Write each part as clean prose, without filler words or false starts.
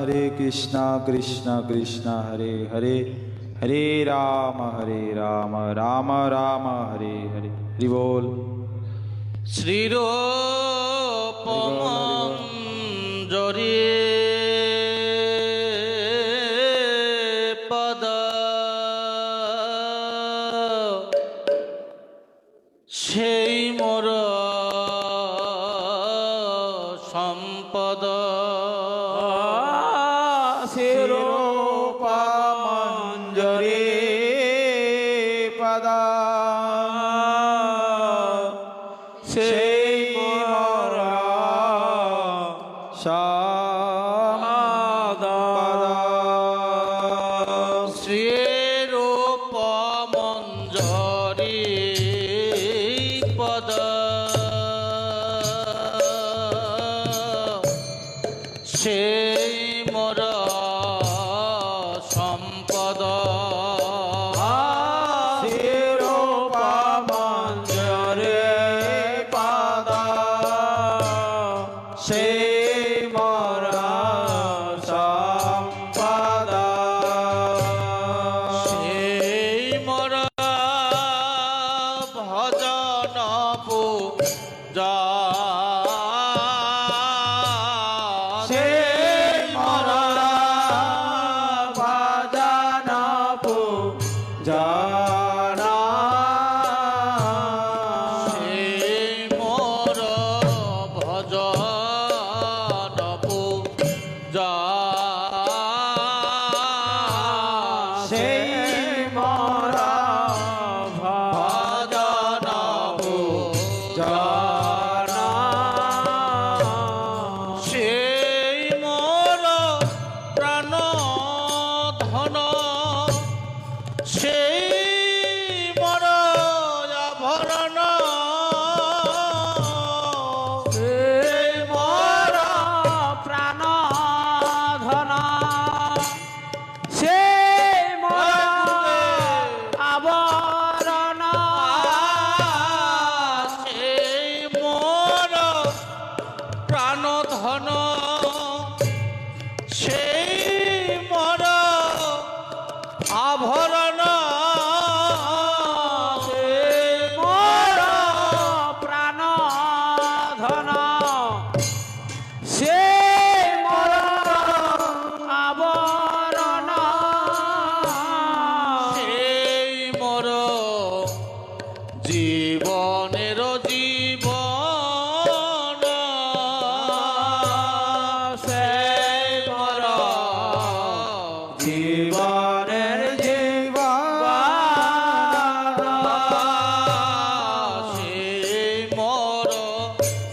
Hare Krishna Krishna Krishna Hare Hare Hare Rama Rama Rama Hare Hare Hari Bol Sri Manjari Pada Sei Mora Sampada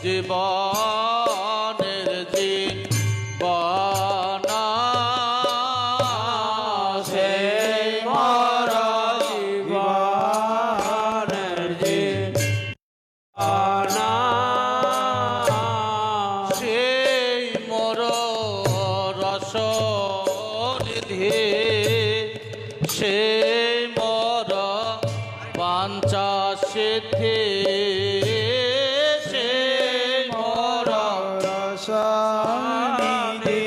জীবনের জীবনা সেই মোর জীবনের জীবনা সেই মোর রস নিধি সেই মোর বাঞ্ছা সিদ্ধি সেই মোর রসনিধি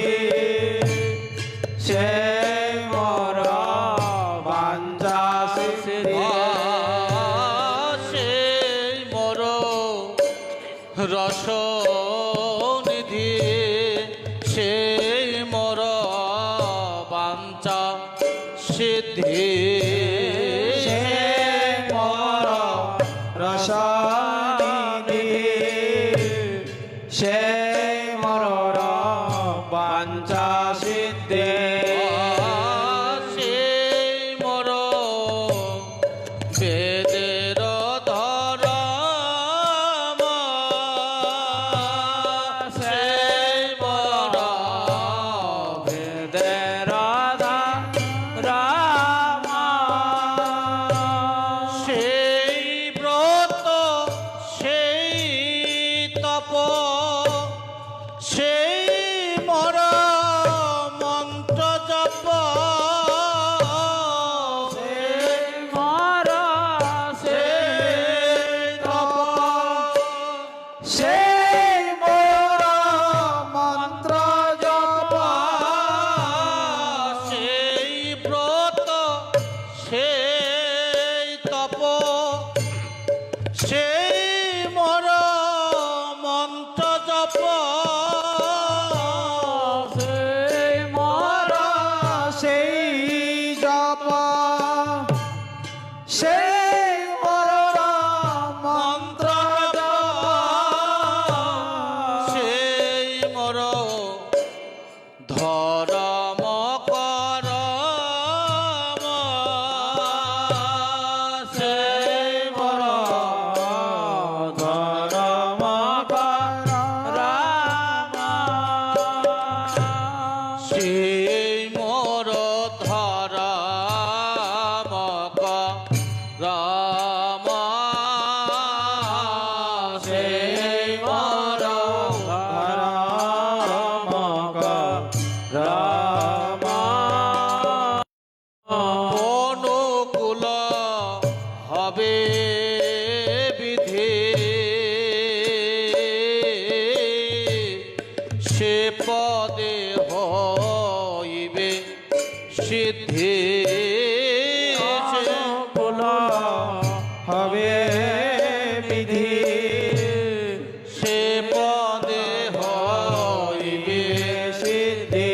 সেই মোর বাঞ্ছা সিদ্ধি সেই মোর রস নিধি সেই মোর বাঞ্ছা সিদ্ধি সেই মোর রসনিধি সেই মোর বাঞ্ছা সিদ্ধি সেই মোর বেদের ধরম সেই মোর বেদের রাম সেই ব্রত সেই তপ সেই মোর মন্ত্র জপ সেই মোর সেই তপ সেই মোর মন্ত্র জপ সেই ব্রত সেই তপ সেই মোর মন্ত্র জপ সেই মোর সেই জপ সেই মোর মন্ত্র জপ সেই মোর ধরম করম সেই মোর ধরম রাম সেই মোর ধরম করম সেই মোর ধরম রাম অনুকূল হবে বিধি সে পদে হইবে সিদ্ধি কুল হবে বিধি সে পদে হইবে সিদ্ধি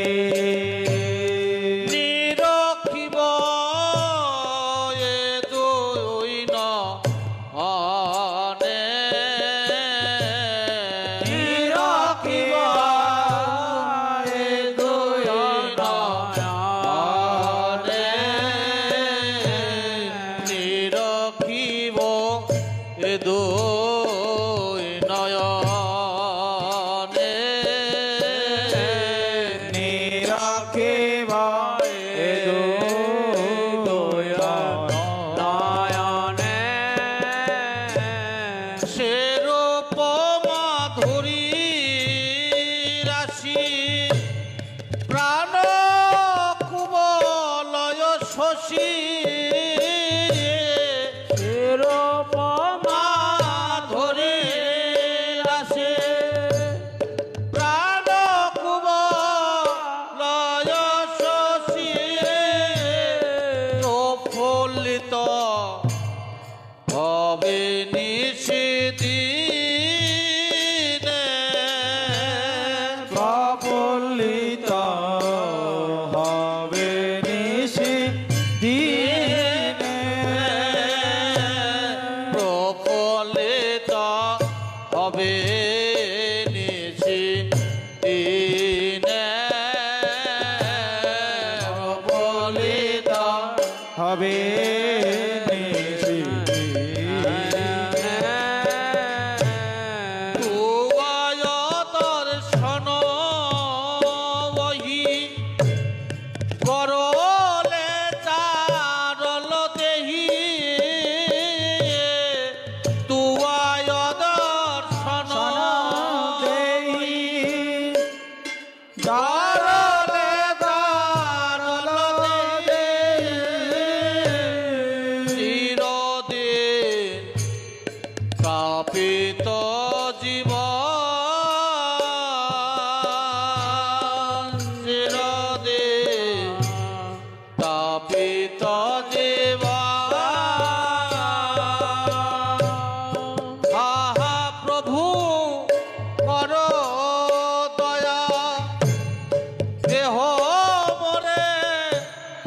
নিরখিব এ দুই নয়নে নিরখিব এ দুই নয়নে নিরখিব এ দুই নয়নে নিরখিব এ দুই নয়নে সেরূপ মাধুরী রাশি প্রাণ কুবলয় শশী রূপ মাধুরী রাশি প্রাণ কুবলয় শশী প্রফুল্লিত হবে নিশিদিনে প্রফুল্লিত হবে নিশি দিনে প্রফুল্লিত হবে নিশিদিনে প্রফুল্লিত হবে নিশি তুই তাপিত জীবন চিরদিন তাপিত জীবন আহা প্রভু কর দয়া দেহ মরে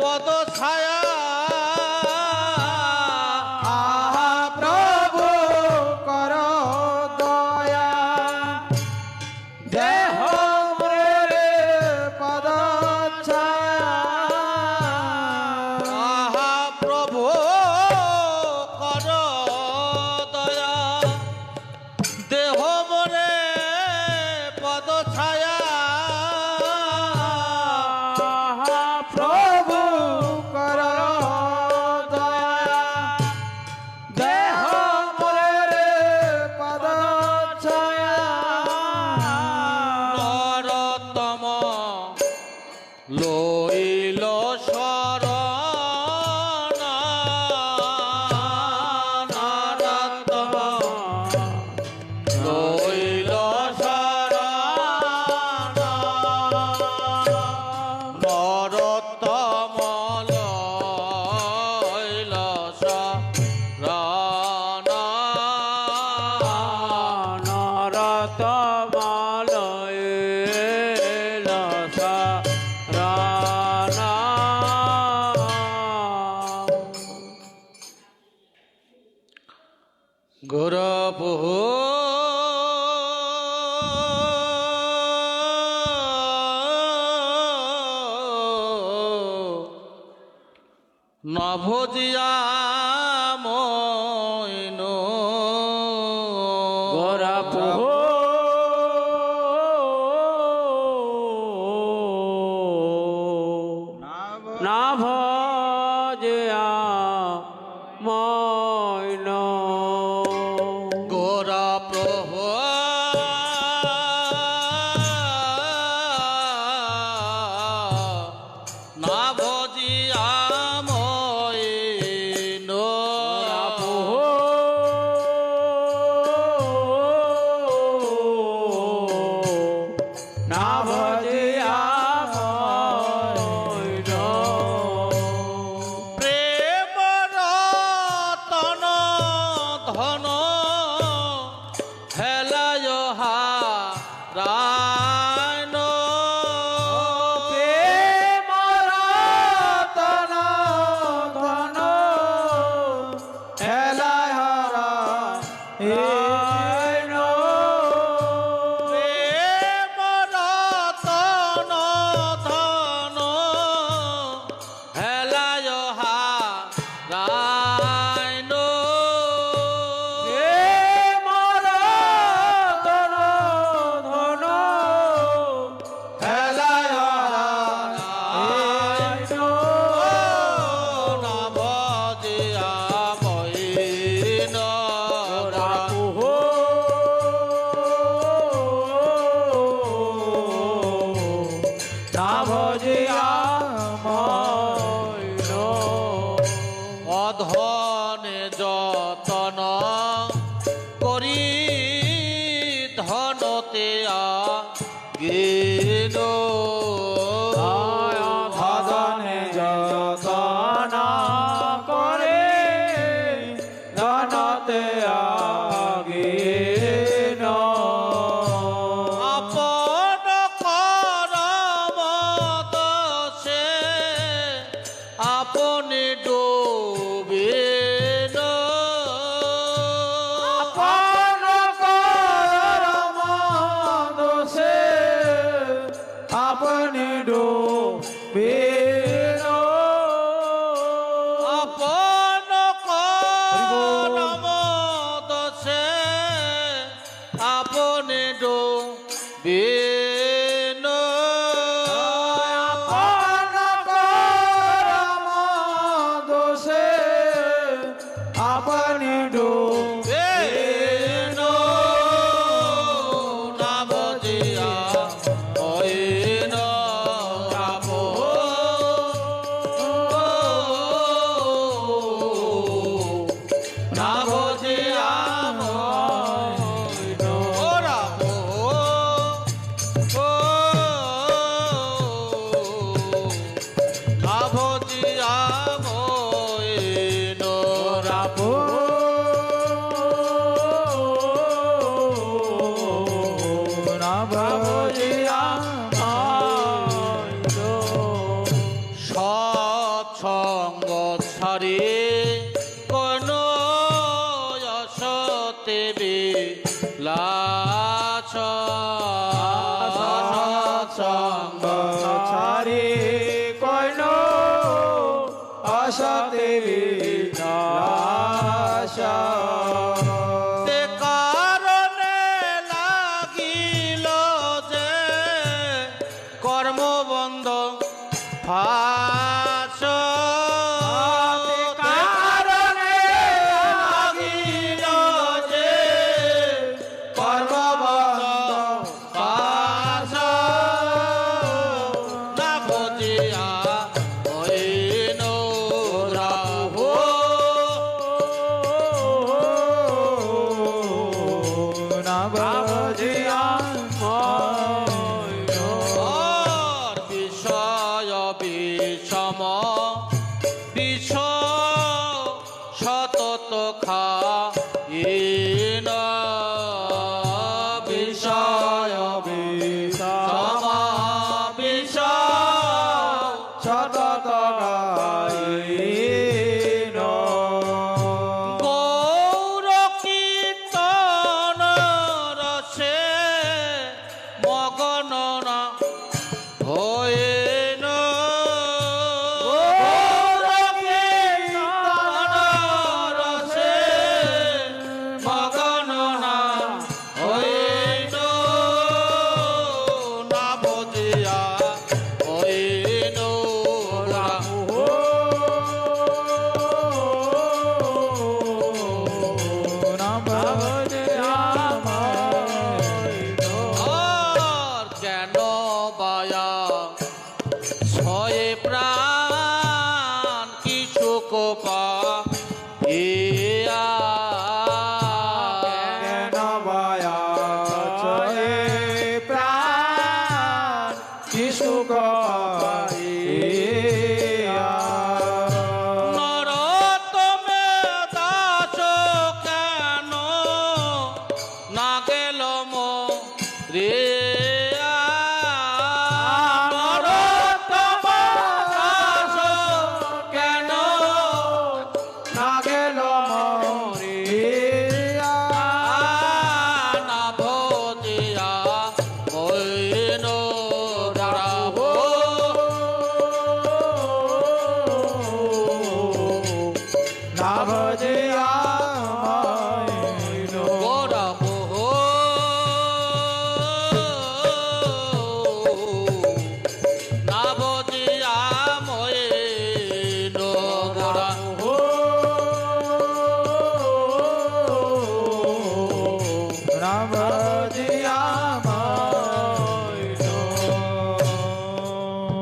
পদ ছায়া আহা প্রভু কর দয়া দেহ মোরে পদ ছায়া আহা প্রভু কর দয়া দেহ মরে পদ ছায়া আহা প্রভু কর দয়া দেহ মোরে পদ ছায়া নরতম লইল শরণ নরতম লইল শরণ নরতম লইল শরণ নরতমালয় লসারানা গুরুপুহ নভজিয়া মইন গোরাপুহ না ভজিয়া মইন গোরা প্রভু না ভজিয়া মইন গোরাপুহ না ভজিয়া মইন প্রেম রতন ধন হেলায় হারায়ন প্রেম রতন ধন হেলায় হারায়ন। প্রেম রতন ধন হেলায় হারায়ন প্রেম রতন ধন হেলায় হারায়ন। নভজিয়া মইন গোরাপুহ না ভজিয়া মইন অধনে যতন করি ধনতে আগেন ধনে যতন করে ধনতে আগেন আপন করম দোষে আপনি ডুবেন আপন করম দোষে লাছ সৎসঙ্গ ছাড়ি কইন অসতে বিনাশ তে কারণে লাগিল যে কর্মবন্ধ ফাঁস কারণে লাগিল যে কর্মবন্ধ পাশ না বুঝিয়া হইল রাহু আর বিষয় বিষম বিষ সতত খাইন বিষয় বিষম বিষ সতত গাইন গৌর কীর্তন রসে মগন না হইন রসে মগন না হইন না বুঝিয়া হইন রাহু আর কেন বায়া ছয় প্রাণ কিছু কোপা ইয়া নরতমে দাস কেন না গেল মো রে কেন না ভজিয়া হইন রাহু গোরা মোহ না ভজিয়া মইন গোরা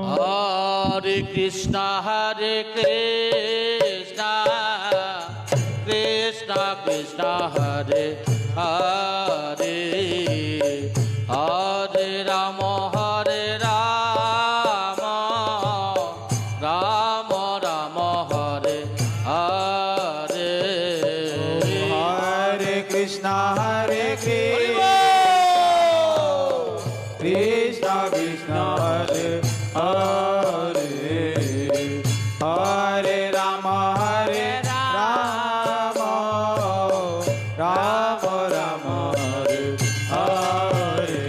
হরে কৃষ্ণ হরে কৃষ্ণ কৃষ্ণ কৃষ্ণ হরে হরে হরে রাম হরে Ram Ram Ram Hare Hare Hare Krishna, Hare Hari Krishna, বল। Krishna Krishna, Hare Hare, Hare Rama, Hare Rama, Rama Rama, Hare Hare.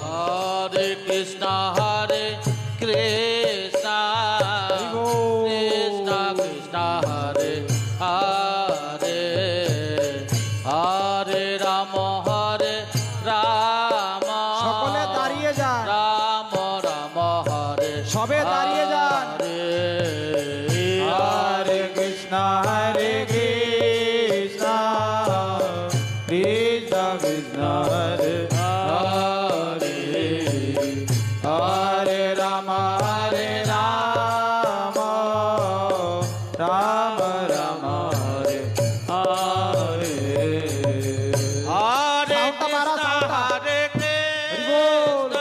হরে কৃষ্ণ হরে কৃষ্ণ কৃষ্ণ কৃষ্ণ হরে হরে হরে রাম হরে রাম সকলে দাঁড়িয়ে যান। রাম রাম হরে সবে দাঁড়িয়ে যান। হরে Hare Krishna, Hare Krishna, Krishna Krishna, Hare Hare, Hare Rama, Hare Rama, Rama Rama, Hare Hare. হরে সাউন্ডটা বাড়া, কৃষ্ণ সাউন্ডটা। হরে বল।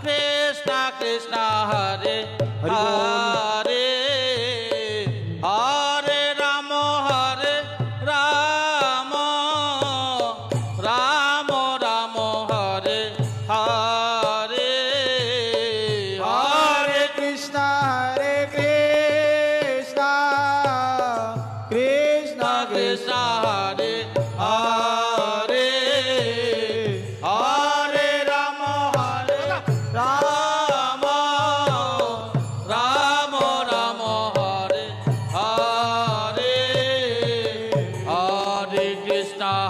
কৃষ্ণ কৃষ্ণ কৃষ্ণ হরে হরি বল। হরে হরে রাম হরে Ram Ram Ram Hare Hare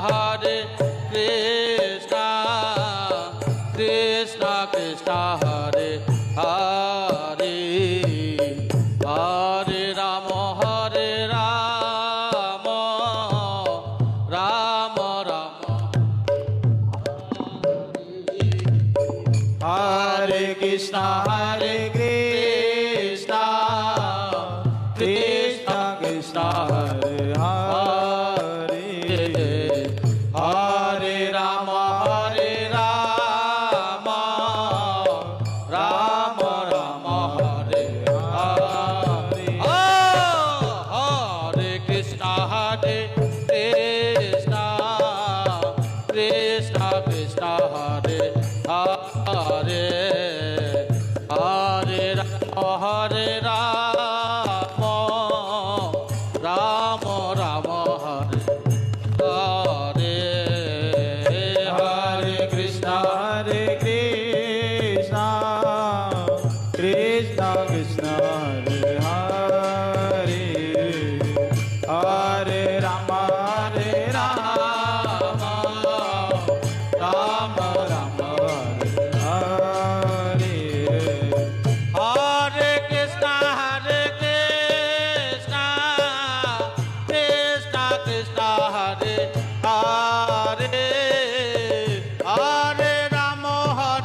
Hare Krishna, Krishna Krishna Hare Hare, Hare Rama Hare Rama, Rama Rama Hare Krishna, Hare Krishna, Krishna Krishna, Hare Hare, Hare Rama, Hare Rama, Rama Rama, Hare Hare. Hare Krishna, Hare Krishna, Krishna Krishna, Hare Hare, Hare Rama, Hare Rama, Rama Rama, Hare Hare. Hare Krishna, Hare Krishna, Krishna Krishna, Hare Hare, Hare Rama, Hare Rama, Rama Rama, Hare Hare. Hare Krishna, Hare Krishna, Krishna Krishna, Hare Hare, Hare Rama, Hare Rama, Rama Rama, Hare Hare. Hare Krishna, Hare Krishna, Krishna Krishna, Hare Hare, Hare Rama, Hare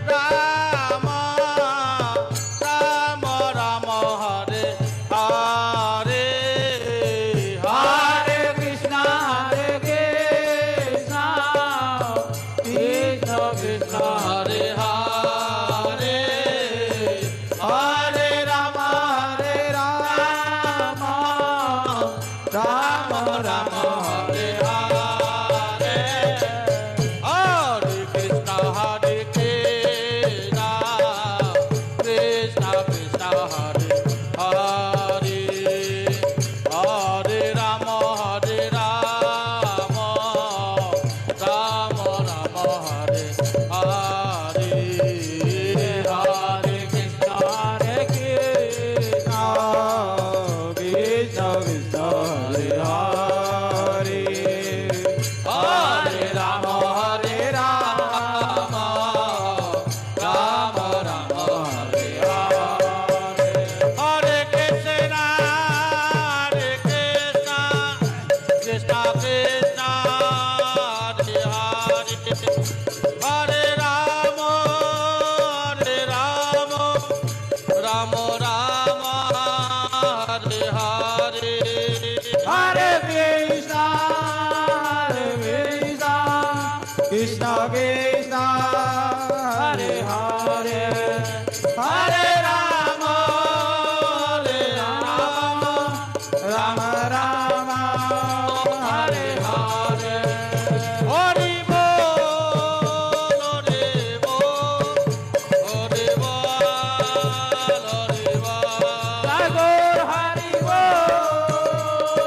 Rama, Rama Rama, Hare Hare Krishna, Hare Krishna, Krishna Krishna, Hare Hare, Hare Rama, Hare Rama, Rama Rama, Hare Hare. Hare Krishna, Hare Krishna, Krishna Krishna, Hare Hare, Hare Rama, Hare Rama, Rama Rama, Hare Hare. Hare Krishna, Hare Krishna, Krishna Krishna, Hare Hare, Hare Rama, Hare Rama, Rama Rama, Hare Hare. Hare Krishna, Hare Krishna, Krishna Krishna, Hare Hare, Hare Rama, Hare Rama, Rama Rama, Hare Hare. Hari bol, Hari bol, Hari bol, Hari bol. Tagore Hari Bol,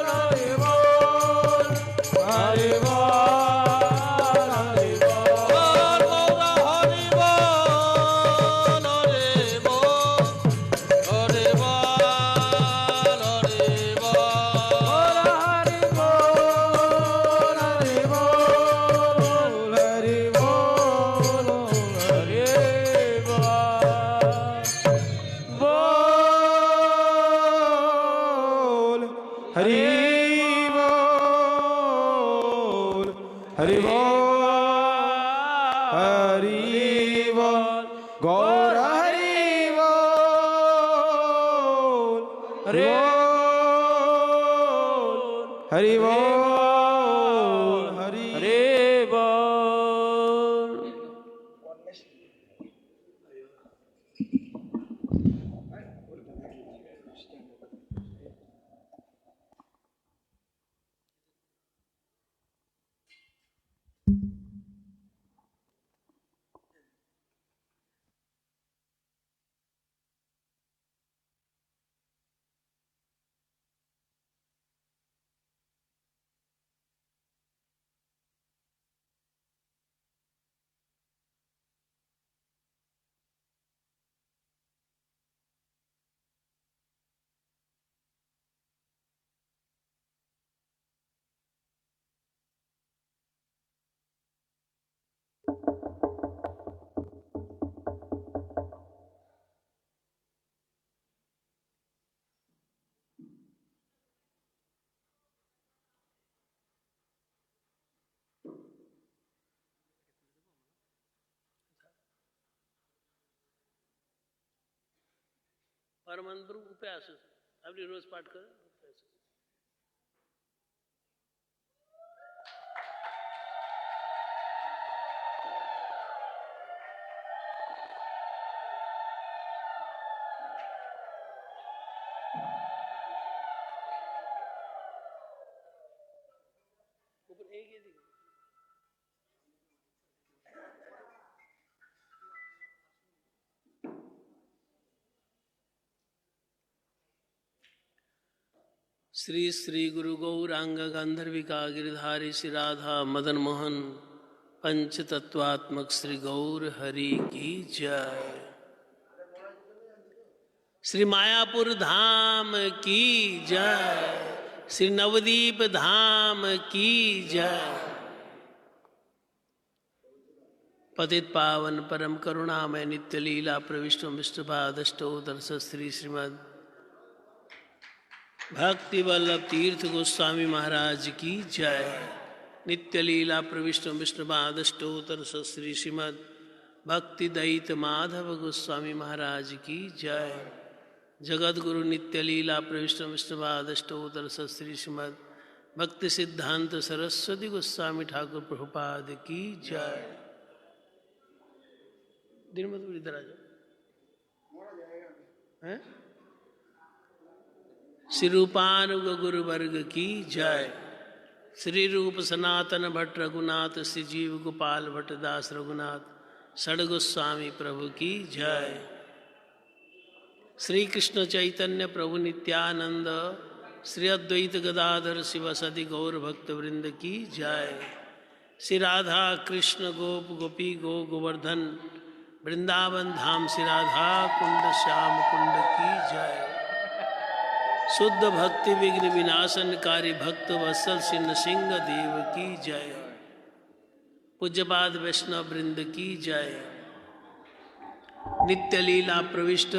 Hari Bol, Hari Bol, Hari Bol. Hari बोल हरि बोल गौर हरि बोल हरि बोल हरि बोल हरि बोल परमानंद उपाय असो आपली रोज पाठ कर ऊपर एक ही दिख श्री श्री गुरु गौरांग गांधर्विका गिरधारी श्री राधा मदन मोहन पंच तत्वात्मक श्री गौर हरि की जय। श्री मायापुर धाम की जय। श्री नवदीप धाम की जय। पतित पावन परम करुणामय नित्य लीला प्रविष्टो विष्णुपादष्टोदर्श श्री श्रीमद भक्ति वल्लभ तीर्थ गोस्वामी महाराज की जय। नित्य लीला प्रविष्ट विष्णुपादष्टोत्तर श्री श्रीमद भक्ति दैत माधव गोस्वामी महाराज की जय। जगत गुरु नित्य लीला प्रविष्ट विष्णुपादष्टोत्तर श्री श्रीमद भक्ति सिद्धांत सरस्वती गोस्वामी ठाकुर प्रभुपाद की जय। दिन में तो इधर आ जाओ। श्री रूपानुग गुरु वर्ग की जय। श्री रूप सनातन भट्ट रघुनाथ श्री जीव गोपाल भट्ट दास रघुनाथ षड गोस्वामी प्रभु की जय। श्री कृष्ण चैतन्य प्रभु नित्यानंद श्री अद्वैत गदाधर शिवसदि गौर भक्त वृंद की जय। श्री राधा कृष्ण गोप गोपी गो गोवर्धन वृंदावन धाम श्री राधा कुंड श्याम कुंड की जय। शुद्ध भक्ति विघ्न विनाशनकारी भक्त वत्सल श्री नृसिंह देव की जय। पूज्यपाद वैष्णव वृंद की जय। नित्य लीला प्रविष्ट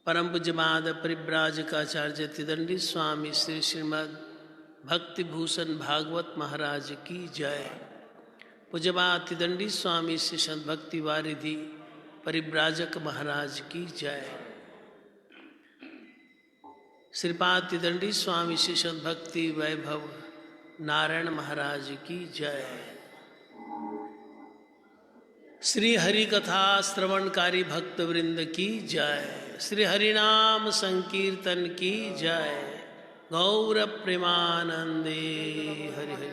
परम पूज्यपाद परिव्राजकाचार्य तिदंडी स्वामी श्री श्रीमद भक्ति भूषण भागवत महाराज की जय। पूज्यपाद तिदंडी स्वामी श्री संत भक्ति वारिधि परिव्राजक महाराज की जय। श्रीपाद तिदंडी स्वामी श्री संत भक्ति वैभव नारायण महाराज की जय। श्री हरि कथा श्रवणकारी भक्त वृंद की जय। श्री हरिनाम संकीर्तन की जय। गौर प्रेमानंदे हरि हरि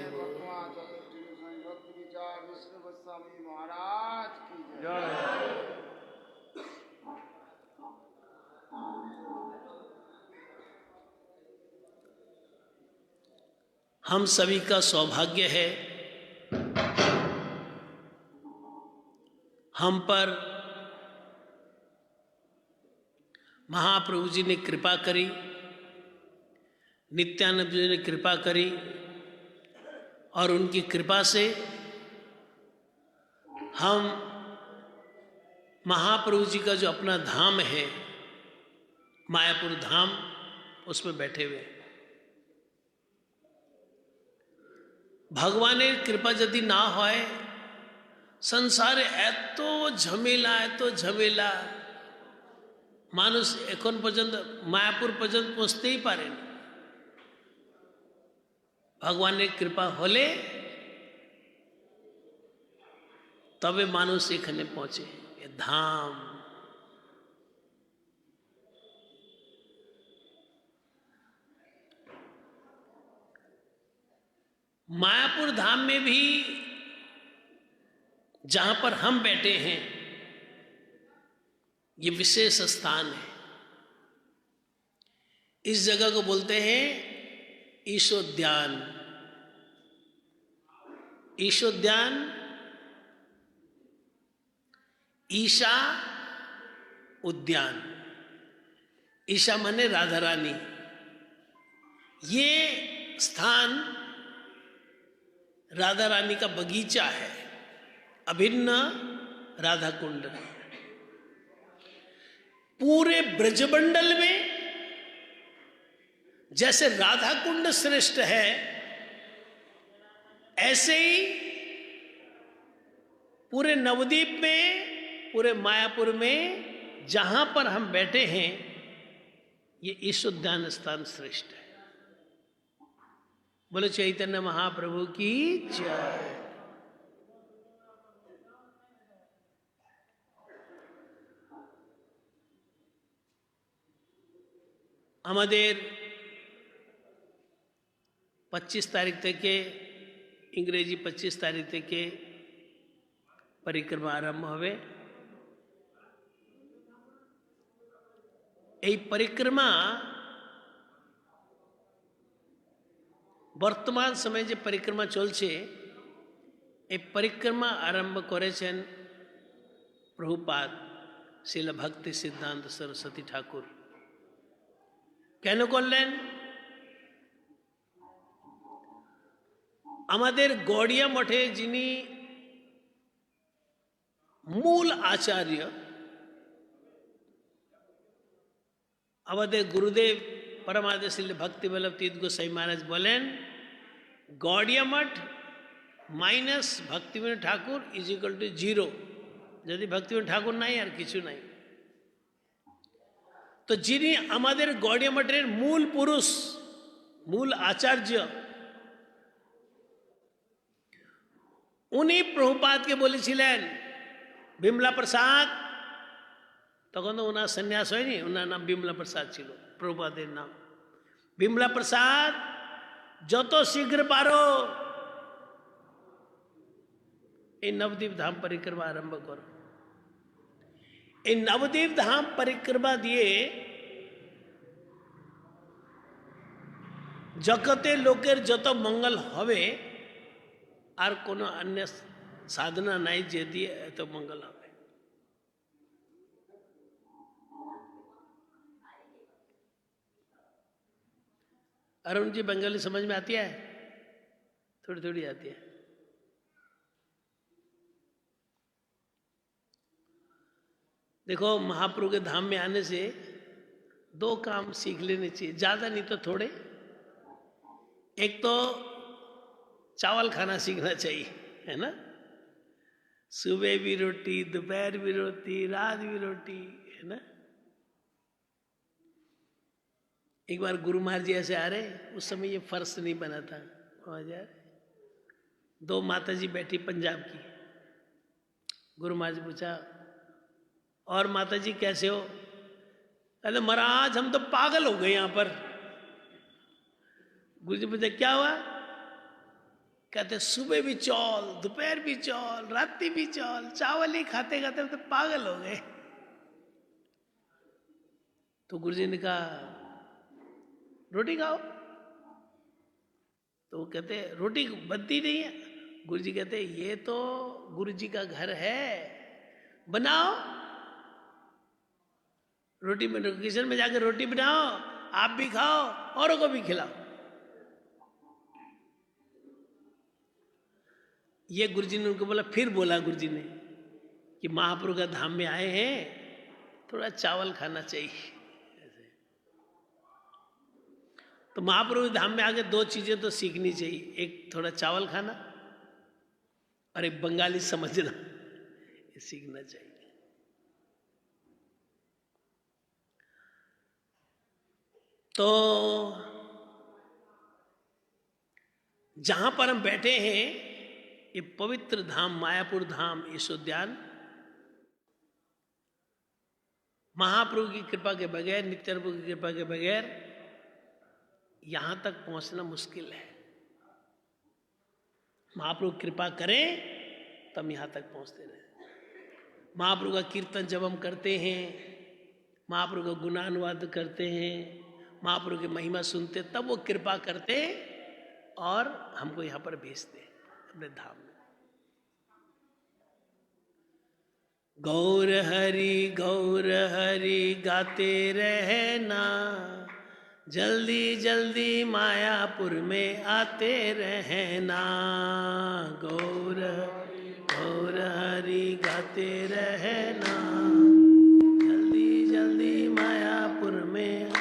महाराज की जय। हम सभी का सौभाग्य है हम पर महाप्रभु जी ने कृपा करी, नित्यानंद जी ने कृपा करी और उनकी कृपा से हम महाप्रभु जी का जो अपना धाम है मायापुर धाम उसमें बैठे हुए। भगवान कृपा यदि ना होए संसार एतो झमेला मानुष एखन पर्यंत मायापुर पर्यंत पहुँचते ही पारे ना। भगवान कृपा होले तबे मानुष एखाने पहुँचे ये धाम। मायापुर धाम में भी जहां पर हम बैठे हैं ये विशेष स्थान है। इस जगह को बोलते हैं ईशोद्यान। ईशोद्यान ईशा उद्यान, ईशा माने राधा रानी। ये स्थान राधा रानी का बगीचा है, अभिन्न राधा कुंड। पूरे ब्रजमंडल में जैसे राधा कुंड श्रेष्ठ है ऐसे ही पूरे नवद्वीप में पूरे मायापुर में जहां पर हम बैठे हैं ये ईश उद्यान स्थान श्रेष्ठ है। बोलो चैतन्य महाप्रभु की जय। আমাদের 25 তারিখ থেকে ইংরেজি 25 তারিখ থেকে পরিক্রমা আরম্ভ হবে। এই পরিক্রমা বর্তমান সময়ে যে পরিক্রমা চলছে এই পরিক্রমা আরম্ভ করেছেন প্রভুপাদ শ্রীল ভক্তি সিদ্ধান্ত সরস্বতী ঠাকুর। কেন করলেন? আমাদের গড়িয়া মঠে যিনি মূল আচার্য আমাদের গুরুদেব परमादर श्री भक्ति वल्लभ तीर्थ गोसाई महाराज बोलें Gaudiya Math minus Bhaktivinoda Thakur is equal to 0। यदि भक्तिविनोद ठाकुर नहीं और किछु नहीं तो जिनी आमादेर गौड़िया मठेर मूल पुरुष मूल आचार्य उन्हीं प्रभुपाद के बोलेছিলেন बिमला प्रसाद तखन तो उनार सन्यास हयनि उनार नाम बिमला प्रसाद छिलो प्रभुपादेर नाम बिमला प्रसाद যত शीघ्र पारो এই नवद्वीप धाम परिक्रमा आरम्भ करो। এই नवद्वीप धाम परिक्रमा दिए जगते लोकेर যত मंगल হবে আর কোনো अन्य साधना নাই যে দিয়ে এত मंगल হবে। अरुण जी बंगाली समझ में आती है? थोड़ी थोड़ी आती है। देखो महाप्रभु के धाम में आने से 2 काम सीख लेने चाहिए, ज्यादा नहीं तो थोड़े। एक तो चावल खाना सीखना चाहिए, है ना। सुबह भी रोटी, दोपहर भी रोटी, रात भी रोटी, है ना। एक बार गुरु महाराज जी ऐसे आ रहे, उस समय ये फर्श नहीं बना था। 2 माता जी बैठी पंजाब की। गुरु महाराज पूछा और माता जी कैसे हो? कहते महाराज हम तो पागल हो गए यहाँ पर। गुरु जी पूछा क्या हुआ? कहते सुबह भी चौल, दोपहर भी चौल, रात्रि भी चौल, चावल ही खाते खाते हम तो पागल हो गए। तो गुरु जी ने कहा रोटी खाओ। तो वो कहते रोटी बनती नहीं है। गुरु जी कहते ये तो गुरु जी का घर है, बनाओ रोटी में, किचन में जाकर रोटी बनाओ, आप भी खाओ औरों को भी खिलाओ। ये गुरु जी ने उनको बोला। फिर बोला गुरु जी ने कि महाप्रभु का धाम में आए हैं, थोड़ा चावल खाना चाहिए। तो महाप्रभु धाम में आके 2 चीजें तो सीखनी चाहिए, एक थोड़ा चावल खाना और एक बंगाली समझना, ये सीखना चाहिए। तो जहां पर हम बैठे हैं ये पवित्र धाम मायापुर धाम ईश उद्यान, महाप्रभु की कृपा के बगैर, नित्यानंद की कृपा के बगैर यहां तक पहुंचना मुश्किल है। महाप्रभु कृपा करें तब यहां तक पहुंचते रहे। महाप्रभु का कीर्तन जब हम करते हैं, महाप्रभु का गुणानुवाद करते हैं, महाप्रभु की महिमा सुनते, तब वो कृपा करते और हमको यहां पर भेजते अपने धाम में। गौर हरि गाते रहना, जल्दी जल्दी मायापुर में आते रहना। गौर हरि गाते रहना, जल्दी जल्दी मायापुर में।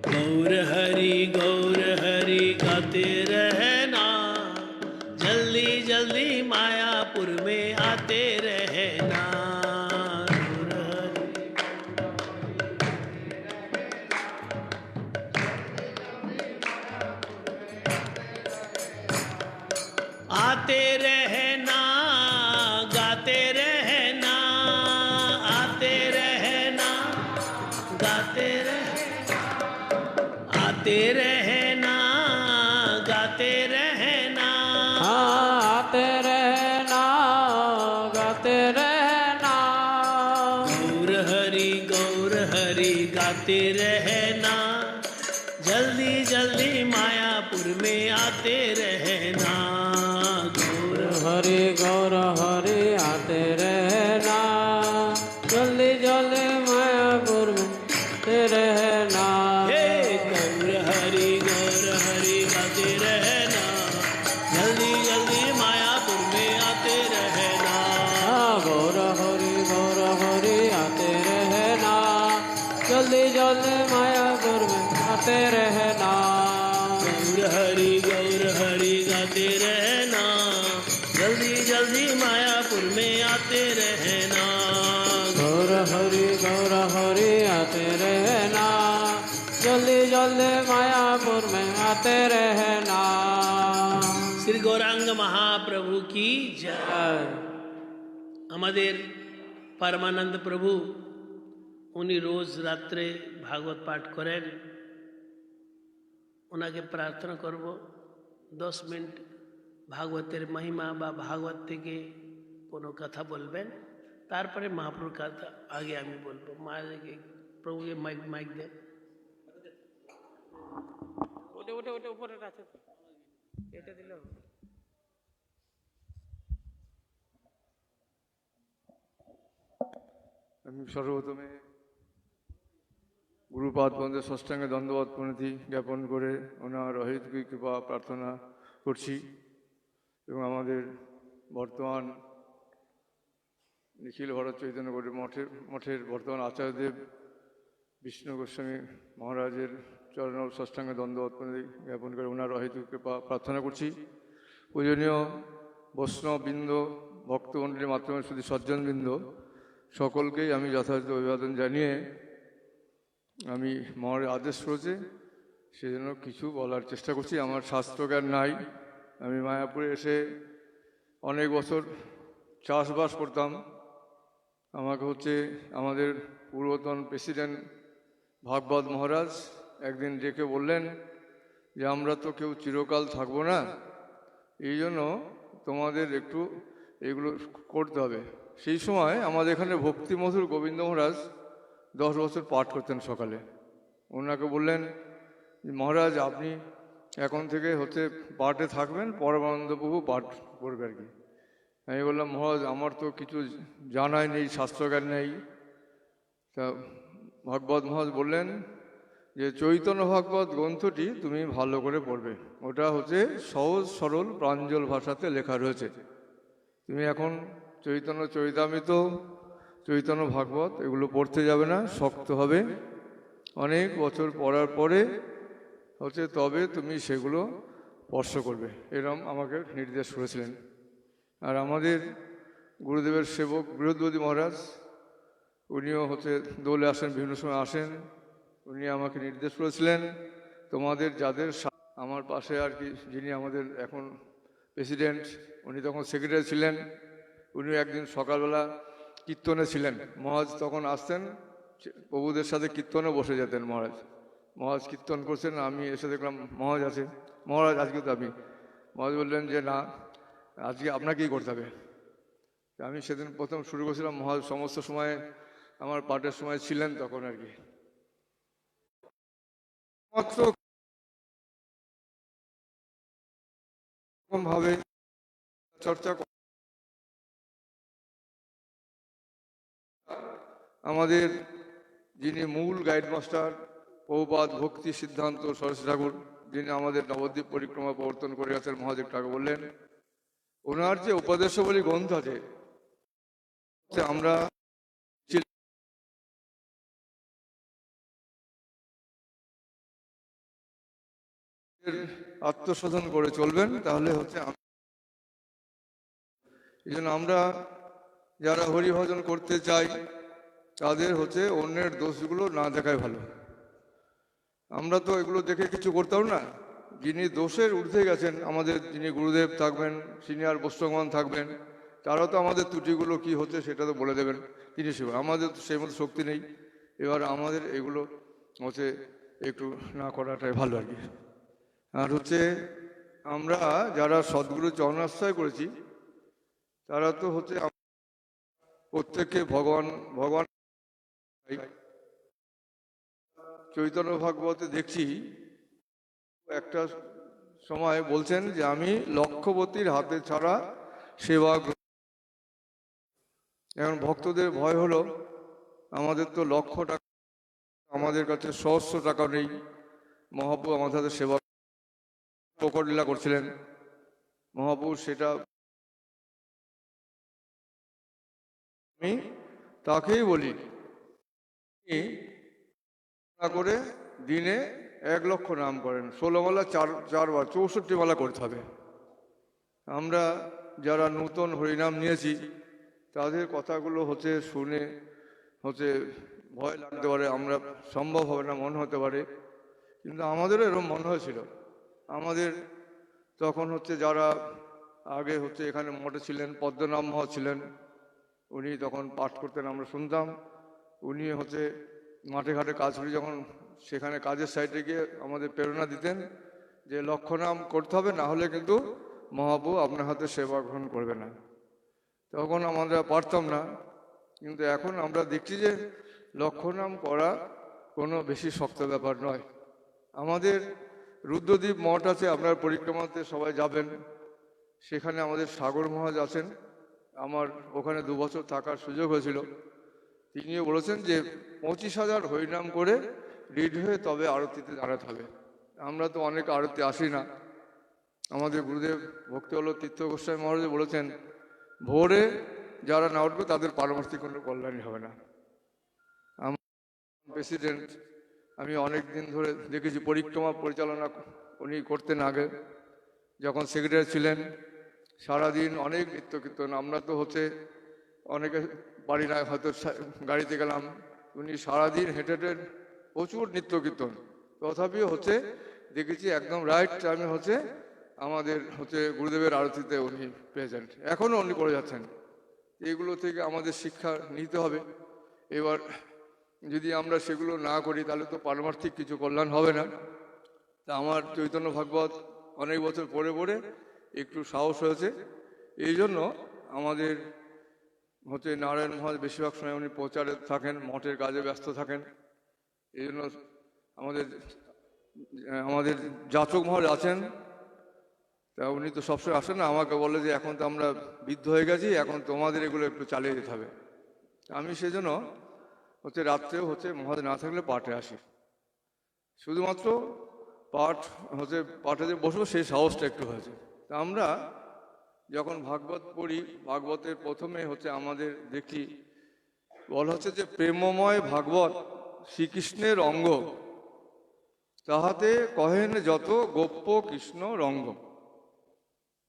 गौर हरि गाते रहना, जल्दी जल्दी मायापुर में आते रहना। आते रहना, गाते रहना, आते रहना, गाते रहना, आते रहना, गाते रहना। आते रहना, गाते रहना। गौर हरि गाते रहना, जल्दी जल्दी मायापुर में आते रहना। गौर हरि आते रहना, जल्दी जल्दी मायापुर में आते रहना। हे गौर हरि गाते रहना, जल्दी जल्दी मायापुर में आते रहना। गौर हरि आते रहना, जल्दी जल्दी मायापुर में आते रहना। गौर हरि गाते रहना, जल्दी जल्दी मायापुर में आते रहना। गौर हरि आते रहना, जल्दी जल्दी मायापुर में आते रहना। श्री गौरांग महाप्रभु की जय। আমাদের পরমানন্দ প্রভু উনি রোজ রাত্রে ভাগবত পাঠ করেন। ওনাকে প্রার্থনা করব 10 মিনিট ভাগবতের মহিমা বা ভাগবত থেকে কোনো কথা বলবেন, তারপরে মহাপ্রভুর কথা আগে আমি বলবো। মাকে প্রভুকে মাইক দেন। ওটা উপরে আছে, এটা দিলে হবে। আমি সর্বপ্রথমে গুরুপাদ বন্ধের ষষ্ঠাঙ্গে দণ্ডবত প্রণতি জ্ঞাপন করে ওনার অহেতুকী কৃপা প্রার্থনা করছি এবং আমাদের বর্তমান নিখিল ভারত চৈতন্য গৌড় মঠের বর্তমান আচার্যদেব বিষ্ণু গোস্বামী মহারাজের চরণ ষষ্ঠাঙ্গে দণ্ডবত প্রণতি জ্ঞাপন করে ওনার অহেতুকী কৃপা প্রার্থনা করছি। পূজনীয় বৈষ্ণববৃন্দ, ভক্তমণ্ডলীর মাধ্যমে শুধু সজ্জনবৃন্দ সকলকেই আমি যথাযথ অভিবাদন জানিয়ে আমি মহারাজ আদেশ করেছে সেজন্য কিছু বলার চেষ্টা করছি। আমার শাস্ত্রজ্ঞান নাই, আমি মায়াপুরে এসে অনেক বছর চাষবাস করতাম। আমাকে আমাদের পূর্বতন প্রেসিডেন্ট ভাগবত মহারাজ একদিন ডেকে বললেন যে আমরা তো কেউ চিরকাল থাকবো না, এই জন্য তোমাদের একটু এগুলো করতে হবে। সেই সময় আমাদের এখানে ভক্তিমধুর গোবিন্দ মহারাজ 10 বছর পাঠ করতেন সকালে। ওনাকে বললেন যে মহারাজ আপনি এখন থেকে পাঠে থাকবেন, পরমানন্দ প্রভু পাঠ করবে আর কি। আমি বললাম মহারাজ আমার তো কিছু জানাই নেই, শাস্ত্রজ্ঞান নেই। তা ভাগবত মহারাজ বললেন যে চৈতন্য ভাগবত গ্রন্থটি তুমি ভালো করে পড়বে, ওটা সহজ সরল প্রাঞ্জল ভাষাতে লেখা রয়েছে। তুমি এখন চৈতন্য চরিতামৃত, চৈতন্য ভাগবত এগুলো পড়তে যাবে না, শক্ত হবে। অনেক বছর পড়ার পরে তবে তুমি সেগুলো স্পর্শ করবে, এরম আমাকে নির্দেশ করেছিলেন। আর আমাদের গুরুদেবের সেবক বৃহস্পতি মহারাজ উনিও দোলে আসেন, বিভিন্ন সময় আসেন। উনি আমাকে নির্দেশ করেছিলেন তোমাদের যাদের আমার পাশে আর কি, যিনি আমাদের এখন প্রেসিডেন্ট, উনি তখন সেক্রেটারি ছিলেন, উনি একদিন সকালবেলা কীর্তনে ছিলেন। মহারাজ তখন আসতেন, প্রভুদের সাথে কীর্তনে বসে যেতেন। মহারাজ কীর্তন করছেন, আমি এসে দেখলাম মহারাজ আছে। মহারাজ আজকে তো মহারাজ বললেন যে না, আজকে আপনাকেই করতে হবে। আমি সেদিন প্রথম শুরু করেছিলাম, মহারাজ সমস্ত সময় আমার পাঠের সময় ছিলেন তখন আর কি। মাত্র ভাবে চর্চা আমাদের যিনি মূল গাইড মাস্টার প্রভুপাদ ভক্তি সিদ্ধান্ত সরস্বতী ঠাকুর, যিনি আমাদের নবদ্বীপ পরিক্রমা প্রবর্তন করে গেছেন, মহাদেব ঠাকুর বললেন ওনার যে উপদেশাবলী গ্রন্থ আছে, আমরা আত্মশোধন করে চলবেন, তাহলে এই জন্য আমরা যারা হরিভজন করতে চাই তাদের অন্যের দোষগুলো না দেখাই ভালো। আমরা তো এগুলো দেখে কিছু করতাম না, যিনি দোষের ঊর্ধ্বে গেছেন, আমাদের যিনি গুরুদেব থাকবেন, সিনিয়র বৈষ্ণবগণ থাকবেন, তারা তো আমাদের ত্রুটিগুলো কি হচ্ছে সেটা তো বলে দেবেন, তিনি সেবা। আমাদের তো সেই মতো শক্তি নেই। এবার আমাদের এগুলো হচ্ছে একটু না করাটাই ভালো আর কি। আর হচ্ছে আমরা যারা সদ্গুরু চরণাশ্রয় করেছি তারা তো হচ্ছে প্রত্যেককে ভগবান ভগবান চৈতন্য ভাগবতে দেখছি একটা সময় বলছেন যে আমি লক্ষপতির হাতে ছাড়া সেবা। এখন ভক্তদের ভয় হলো আমাদের তো লক্ষ টাকা, আমাদের কাছে সহস্র টাকা নেই। মহাপ্রভু আমাদের হাতে সেবা প্রকট লীলা করছিলেন, মহাপ্রভু সেটা আমি তাকেই বলি করে দিনে 1 লক্ষ নাম করেন, 16 মালা 4বার 64 মালা করতে হবে। আমরা যারা নূতন হরিনাম নিয়েছি তাদের কথাগুলো হচ্ছে শুনে হচ্ছে ভয় লাগতে পারে, আমরা সম্ভব হবে না মনে হতে পারে, কিন্তু আমাদেরও এরকম মনে হয়েছিল। আমাদের তখন হচ্ছে যারা আগে হচ্ছে এখানে মঠে ছিলেন, পদ্মনাভ মহা ছিলেন, উনি তখন পাঠ করতেন, আমরা শুনতাম। উনি হচ্ছে মাঠে ঘাটে কাজ করি যখন সেখানে কাজের সাইডে গিয়ে আমাদের প্রেরণা দিতেন যে লক্ষ নাম করতে হবে, না হলে কিন্তু মহাপ্রভু আপনার হাতে সেবা গ্রহণ করবে না। তখন আমরা পারতাম না, কিন্তু এখন আমরা দেখছি যে লক্ষ নাম করা কোনো বেশি শক্ত ব্যাপার নয়। আমাদের রুদ্রদ্বীপ মঠ আছে, আপনার পরিক্রমাতে সবাই যাবেন, সেখানে আমাদের সাগর মহারাজ আছেন। আমার ওখানে 2 বছর থাকার সুযোগ হয়েছিল। তিনিও বলেছেন যে 25,000 হরিনাম করে রেডি হয়ে তবে আরতিতে দাঁড়াতে হবে। আমরা তো অনেক আরতি আসি না। আমাদের গুরুদেব ভক্তিবল্লভ তীর্থ গোস্বামী মহারাজ বলেছেন ভোরে যারা না উঠবে তাদের পারমার্থিক কোনো কল্যাণই হবে না। আমার প্রেসিডেন্ট আমি অনেক দিন ধরে দেখেছি, পরিক্রমা পরিচালনা উনি করতেন আগে যখন সেক্রেটারি ছিলেন। সারাদিন অনেক নিত্য কীর্তন, আমরা তো হচ্ছে অনেকে বাড়ি না, হয়তো গাড়িতে গেলাম, উনি সারাদিন হেঁটে হেঁটে প্রচুর নিত্য কীর্তন। তথাপিও হচ্ছে দেখেছি একদম রাইট টাইমে হচ্ছে আমাদের হচ্ছে গুরুদেবের আরতিতে উনি প্রেজেন্ট, এখনও উনি করে যাচ্ছেন। এগুলো থেকে আমাদের শিক্ষা নিতে হবে। এবার যদি আমরা সেগুলো না করি তাহলে তো পারমার্থিক কিছু কল্যাণ হবে না। তা আমার চৈতন্য ভাগবত অনেক বছর পরে পরে একটু সাহস হয়েছে। এই জন্য আমাদের হচ্ছে নারায়ণ মহারাজ বেশিরভাগ সময় উনি প্রচারে থাকেন, মঠের কাজে ব্যস্ত থাকেন। এই জন্য আমাদের যাচক মহারাজ আছেন, তা উনি তো সবসময় আসেন না, আমাকে বলে যে এখন তো আমরা বৃদ্ধ হয়ে গেছি, এখন তোমাদের এগুলো একটু চালিয়ে যেতে হবে। আমি সেজন্য হচ্ছে রাত্রেও হচ্ছে মহারাজ না থাকলে পাঠে আসি, শুধুমাত্র পাঠ হচ্ছে পাঠে যে বসবো সেই সাহসটা একটু হয়েছে। তা আমরা যখন ভাগবত পড়ি, ভাগবতের প্রথমে হচ্ছে আমাদের দেখি বলা হচ্ছে যে প্রেমময় ভাগবত শ্রীকৃষ্ণের অঙ্গ, তাহাতে কহেন যত গোপ্য কৃষ্ণ রঙ্গ।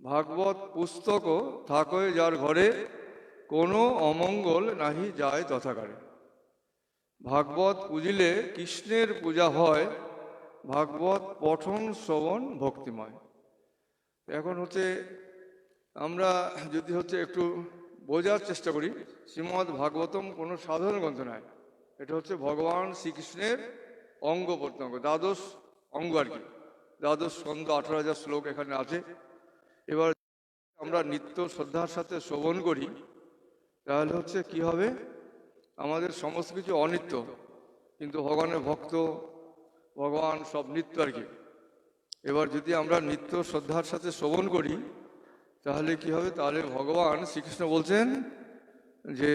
ভাগবত পুস্তক থাকয় যার ঘরে, কোনো অমঙ্গল নাহি যায় তথাকারে। ভাগবত পুজিলে কৃষ্ণের পূজা হয়, ভাগবত পঠন শ্রবণ ভক্তিময়। এখন হচ্ছে আমরা যদি হচ্ছে একটু বোঝার চেষ্টা করি, শ্রীমদ্ ভাগবতম কোনো সাধারণ গ্রন্থ নয়, এটা হচ্ছে ভগবান শ্রীকৃষ্ণের অঙ্গ প্রত্যঙ্গ, 12 অঙ্গ আর কি। 12 স্কন্ধ, 18,000 শ্লোক এখানে আছে। এবার আমরা নিত্য শ্রদ্ধার সাথে শ্রবণ করি তাহলে হচ্ছে কি হবে, আমাদের সমস্ত কিছু অনিত্য, কিন্তু ভগবানের ভক্ত, ভগবান সব নিত্য আর কি। এবার যদি আমরা নিত্য শ্রদ্ধার সাথে শ্রবণ করি তাহলে কি হবে, তাহলে ভগবান শ্রীকৃষ্ণ বলছেন যে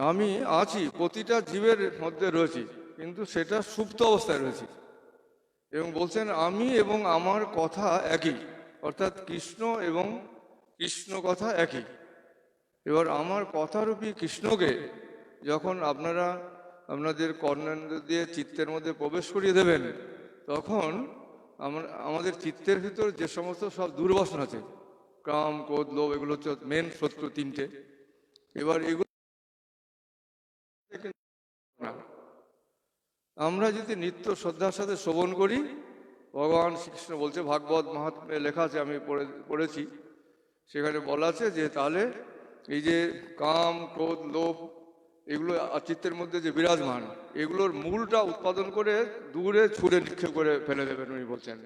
আমি আছি, প্রতিটা জীবের মধ্যে রয়েছি, কিন্তু সেটা সুপ্ত অবস্থায় রয়েছে। এবং বলছেন আমি এবং আমার কথা একই, অর্থাৎ কৃষ্ণ এবং কৃষ্ণ কথা একই। এবার আমার কথারূপী কৃষ্ণকে যখন আপনারা আপনাদের কর্ণেন্দ্র দিয়ে চিত্তের মধ্যে প্রবেশ করিয়ে দেবেন, তখন আমাদের চিত্তের ভিতর যে সমস্ত সব দুর্বাসনা আছে, কাম ক্রোধ লোভ, এগুলো হচ্ছে মেন শত্রু 3টে। এবার এগুলো আমরা যদি নিত্য শ্রদ্ধার সাথে শ্রবণ করি ভগবান শ্রীকৃষ্ণ বলছে, ভাগবত মাহাত্ম্যে লেখা আছে, আমি পড়েছি, সেখানে বলা আছে যে তাহলে এই যে কাম, ক্রোধ, লোভ, এগুলো চিত্তের মধ্যে যে বিরাজমান, এগুলোর মূলটা উৎপাদন করে দূরে ছুঁড়ে নিক্ষেপ করে ফেলে দেবেন উনি বলছেন।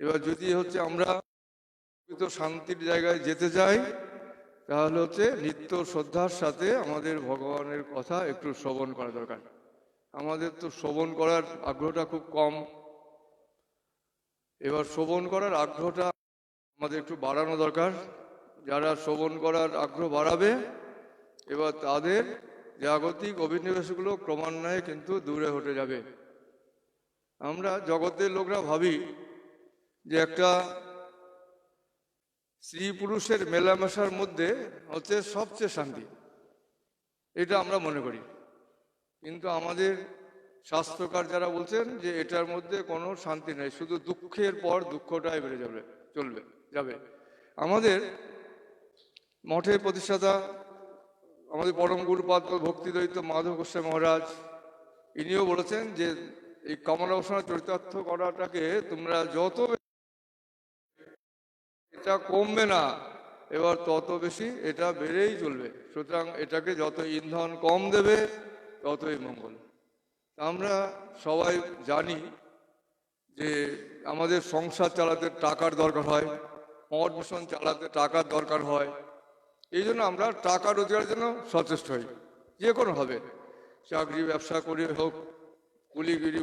এবার যদি হচ্ছে আমরা শান্তির জায়গায় যেতে চাই, তাহলে হচ্ছে নিত্য শ্রদ্ধার সাথে আমাদের ভগবানের কথা একটু শ্রবণ করা দরকার। আমাদের তো শ্রবণ করার আগ্রহটা খুব কম। এবার শ্রবণ করার আগ্রহটা আমাদের একটু বাড়ানো দরকার। যারা শ্রবণ করার আগ্রহ বাড়াবে, এবার তাদের জাগতিক অভিনিবেশগুলো ক্রমান্বয়ে কিন্তু দূরে হটে যাবে। আমরা জগতের লোকরা ভাবি যে একটা স্ত্রী পুরুষের মেলামেশার মধ্যে হচ্ছে সবচেয়ে শান্তি, এটা আমরা মনে করি। কিন্তু আমাদের শাস্ত্রকার যারা বলছেন যে এটার মধ্যে কোনো শান্তি নেই, শুধু দুঃখের পর দুঃখটাই বেড়ে যাবে। আমাদের মঠের প্রতিষ্ঠাতা আমাদের পরম গুরুপাদ ভক্তিদৈত্য মাধব গোস্বামী মহারাজ, ইনিও বলেছেন যে এই কামনা বাসনা চরিতার্থ করাটাকে তোমরা যত এটা কমবে না, এবার তত বেশি এটা বেড়েই চলবে। সুতরাং এটাকে যত ইন্ধন কম দেবে ততই মঙ্গল। আমরা সবাই জানি যে আমাদের সংসার চালাতে টাকার দরকার হয়, মঠ মিশন চালাতে টাকার দরকার হয়। এই জন্য আমরা টাকা রোজগারের জন্য সচেষ্ট হই, যে কোনো হবে, চাকরি ব্যবসা করে হোক, কুলিগিরি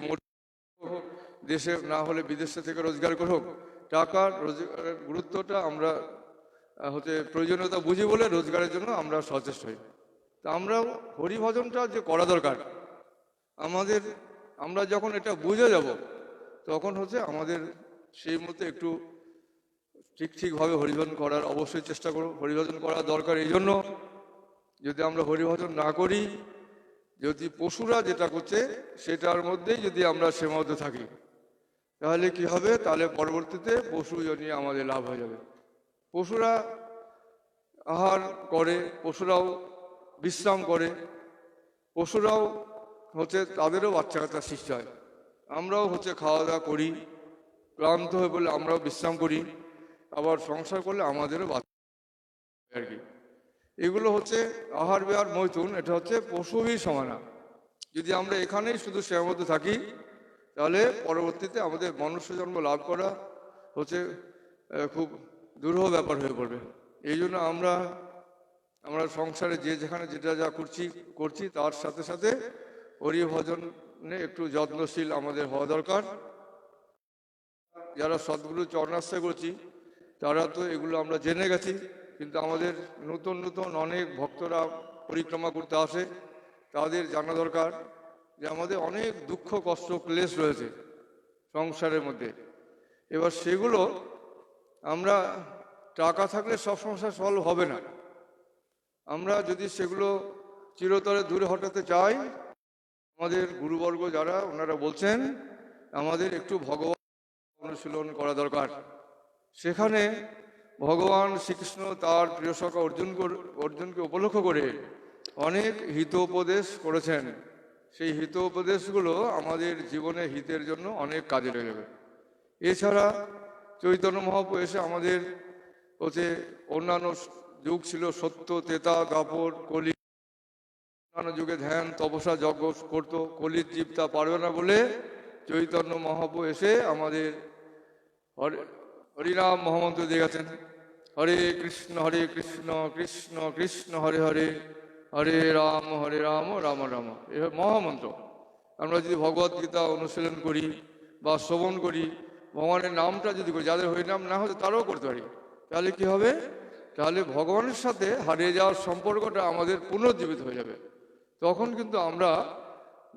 হোক, দেশে না হলে বিদেশে থেকে রোজগার করে হোক, টাকার রোজগারের গুরুত্বটা আমরা হচ্ছে প্রয়োজনীয়তা বুঝি বলে রোজগারের জন্য আমরা সচেষ্ট হই। তা আমরাও হরিভজনটা যে করা দরকার, আমরা যখন এটা বুঝে যাব, তখন হচ্ছে আমাদের সেই মতো একটু ঠিকভাবে হরিভজন করার অবশ্যই চেষ্টা করব। হরিভজন করা দরকার এই জন্য, যদি আমরা হরিভজন না করি, যদি পশুরা যেটা করছে সেটার মধ্যেই যদি আমরা সীমাবদ্ধ থাকি, তাহলে কি হবে? তাহলে পরবর্তীতে পশু নিয়ে আমাদের লাভ হয়ে যাবে। পশুরা আহার করে, পশুরাও বিশ্রাম করে, পশুরাও হচ্ছে তাদেরও বাচ্চা কাচ্চা সৃষ্টি হয়। আমরাও হচ্ছে খাওয়া দাওয়া করি, ক্লান্ত হয়ে পড়লে আমরাও বিশ্রাম করি, আবার সংসার করলে আমাদেরও বাচ্চা আর কি। এগুলো হচ্ছে আহার বিহার মৈথুন, এটা হচ্ছে পশুই সমানা। যদি আমরা এখানেই শুধু সীমাবদ্ধ থাকি, তাহলে পরবর্তীতে আমাদের মনুষ্য জন্ম লাভ করা হচ্ছে খুব দুরূহ ব্যাপার হয়ে পড়বে। এই জন্য আমরা সংসারে যেখানে যেটা যা করছি তার সাথে সাথে হরিভজনে একটু যত্নশীল আমাদের হওয়া দরকার। যারা সদ্গুরু চরণাশ্রয় করছি তারা তো এগুলো আমরা জেনে গেছি, কিন্তু আমাদের নতুন নতুন অনেক ভক্তরা পরিক্রমা করতে আসে, তাদের জানা দরকার যে আমাদের অনেক দুঃখ কষ্ট ক্লেশ রয়েছে সংসারের মধ্যে। এবার সেগুলো আমরা টাকা থাকলে সব সমস্যা সলভ হবে না। আমরা যদি সেগুলো চিরতরে দূরে হটাতে চাই, আমাদের গুরুবর্গ যারা ওনারা বলছেন আমাদের একটু ভগবান অনুশীলন করা দরকার। সেখানে ভগবান শ্রীকৃষ্ণ তার প্রিয় সখা অর্জুনকে উপলক্ষ করে অনেক হিতোপদেশ করেছেন। সেই হিতোপদেশগুলো আমাদের জীবনে হিতের জন্য অনেক কাজে লেগে যাবে। এছাড়া চৈতন্য মহাপ্রভু এসে আমাদের হচ্ছে অন্যান্য যুগ ছিল সত্য, তেতা, দাপর, কলি, অন্যান্য যুগে ধ্যান তপস্যা যজ্ঞ করতো, কলির জীব তা পারবে না বলে চৈতন্য মহাপ্রভু এসে আমাদের হরিনাম মহামন্ত্র দিয়ে গেছেন। হরে কৃষ্ণ কৃষ্ণ কৃষ্ণ হরে হরে, হরে রাম রাম রাম। এ মহামন্ত্র। আমরা যদি ভগবত গীতা অনুশীলন করি বা শ্রবণ করি, ভগবানের নামটা যদি করি, যাদের হরিনাম না হতে তারাও করতে পারি, তাহলে কি হবে? তাহলে ভগবানের সাথে হারিয়ে যাওয়ার সম্পর্কটা আমাদের পুনর্জীবিত হয়ে যাবে। তখন কিন্তু আমরা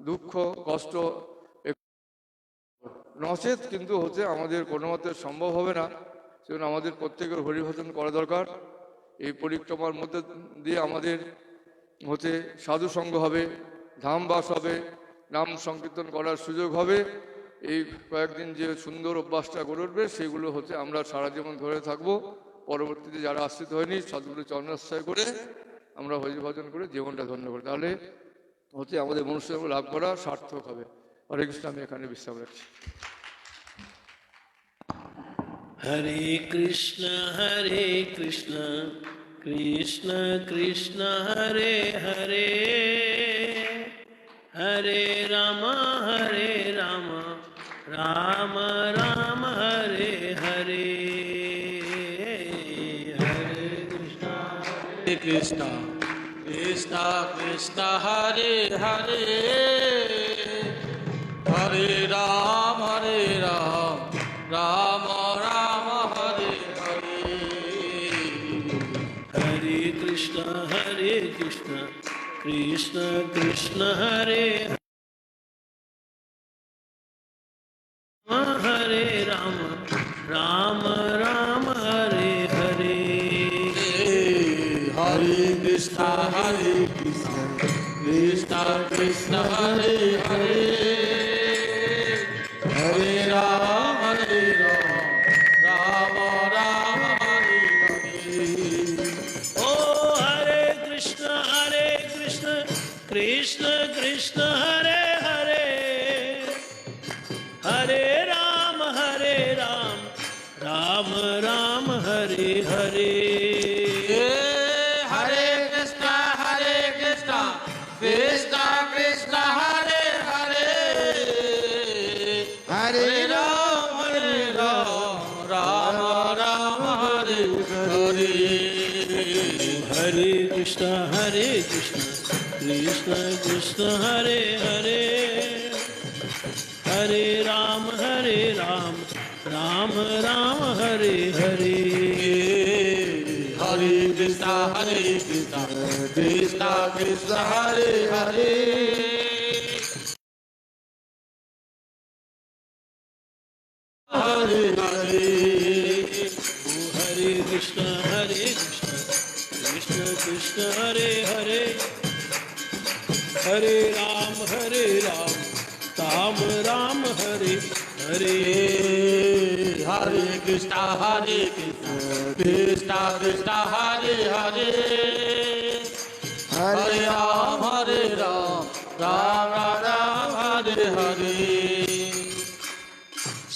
দুঃখ কষ্ট নচেত কিন্তু হচ্ছে আমাদের কোনো মতে সম্ভব হবে না। সেজন্য আমাদের প্রত্যেকের হরিভজন করা দরকার। এই পরিক্রমার মধ্যে দিয়ে আমাদের হচ্ছে সাধু সঙ্গ হবে, ধামবাস হবে, নাম সংকীর্তন করার সুযোগ হবে। এই কয়েকদিন যে সুন্দর অভ্যাসটা গড়ে উঠবে, সেগুলো হচ্ছে আমরা সারা জীবন ধরে থাকবো। পরবর্তীতে যারা আশ্রিত হয়নি সদ্গুরু চরণাশ্রয় করে আমরা হরিভজন করে জীবনটা ধন্য করি, তাহলে হচ্ছে আমাদের মনুষ্য লাভ করা সার্থক হবে। হরে কৃষ্ণ। আমি এখানে বিশ্রাম রাখছি। हरे कृष्ण कृष्ण कृष्ण हरे हरे हरे राम राम राम हरे हरे हरे कृष्ण कृष्ण कृष्ण हरे हरे हरे राम राम राम हरे हरे हरे कृष्ण कृष्ण कृष्ण हरे हरे राम राम हरे हरे हरे कृष्ण कृष्ण कृष्ण हरे हरे हरे राम राम राम हरे हरे ओ हरे कृष्ण कृष्ण कृष्ण हरे हरे हरे राम राम राम हरे हरे हरे कृष्ण कृष्ण कृष्ण हरे हरे हरे राम राम राम हरे हरे हरे कृष्ण कृष्ण कृष्ण हरे हरे हरे राम राम राम हरे हरे हरे कृष्ण कृष्ण कृष्ण हरे हरे हरे हरे हरे कृष्ण कृष्ण कृष्ण हरे हरे हरे राम राम राम हरे हरे हरे कृष्ण कृष्ण कृष्ण हरे हरे हरे राम राम राम हरे हरे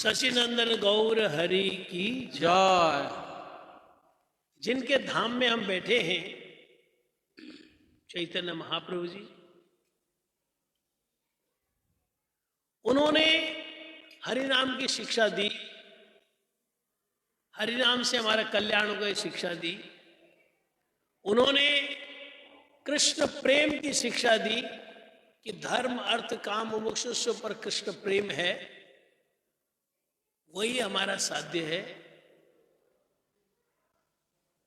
शशिनंदन गौर हरि की जय जिनके धाम में हम बैठे हैं चैतन्य महाप्रभु जी, उन्होंने हरि नाम की शिक्षा दी, हरि नाम से हमारा कल्याण को शिक्षा दी। उन्होंने कृष्ण प्रेम की शिक्षा दी कि धर्म अर्थ काम मोक्ष पर कृष्ण प्रेम है, वही हमारा साध्य है।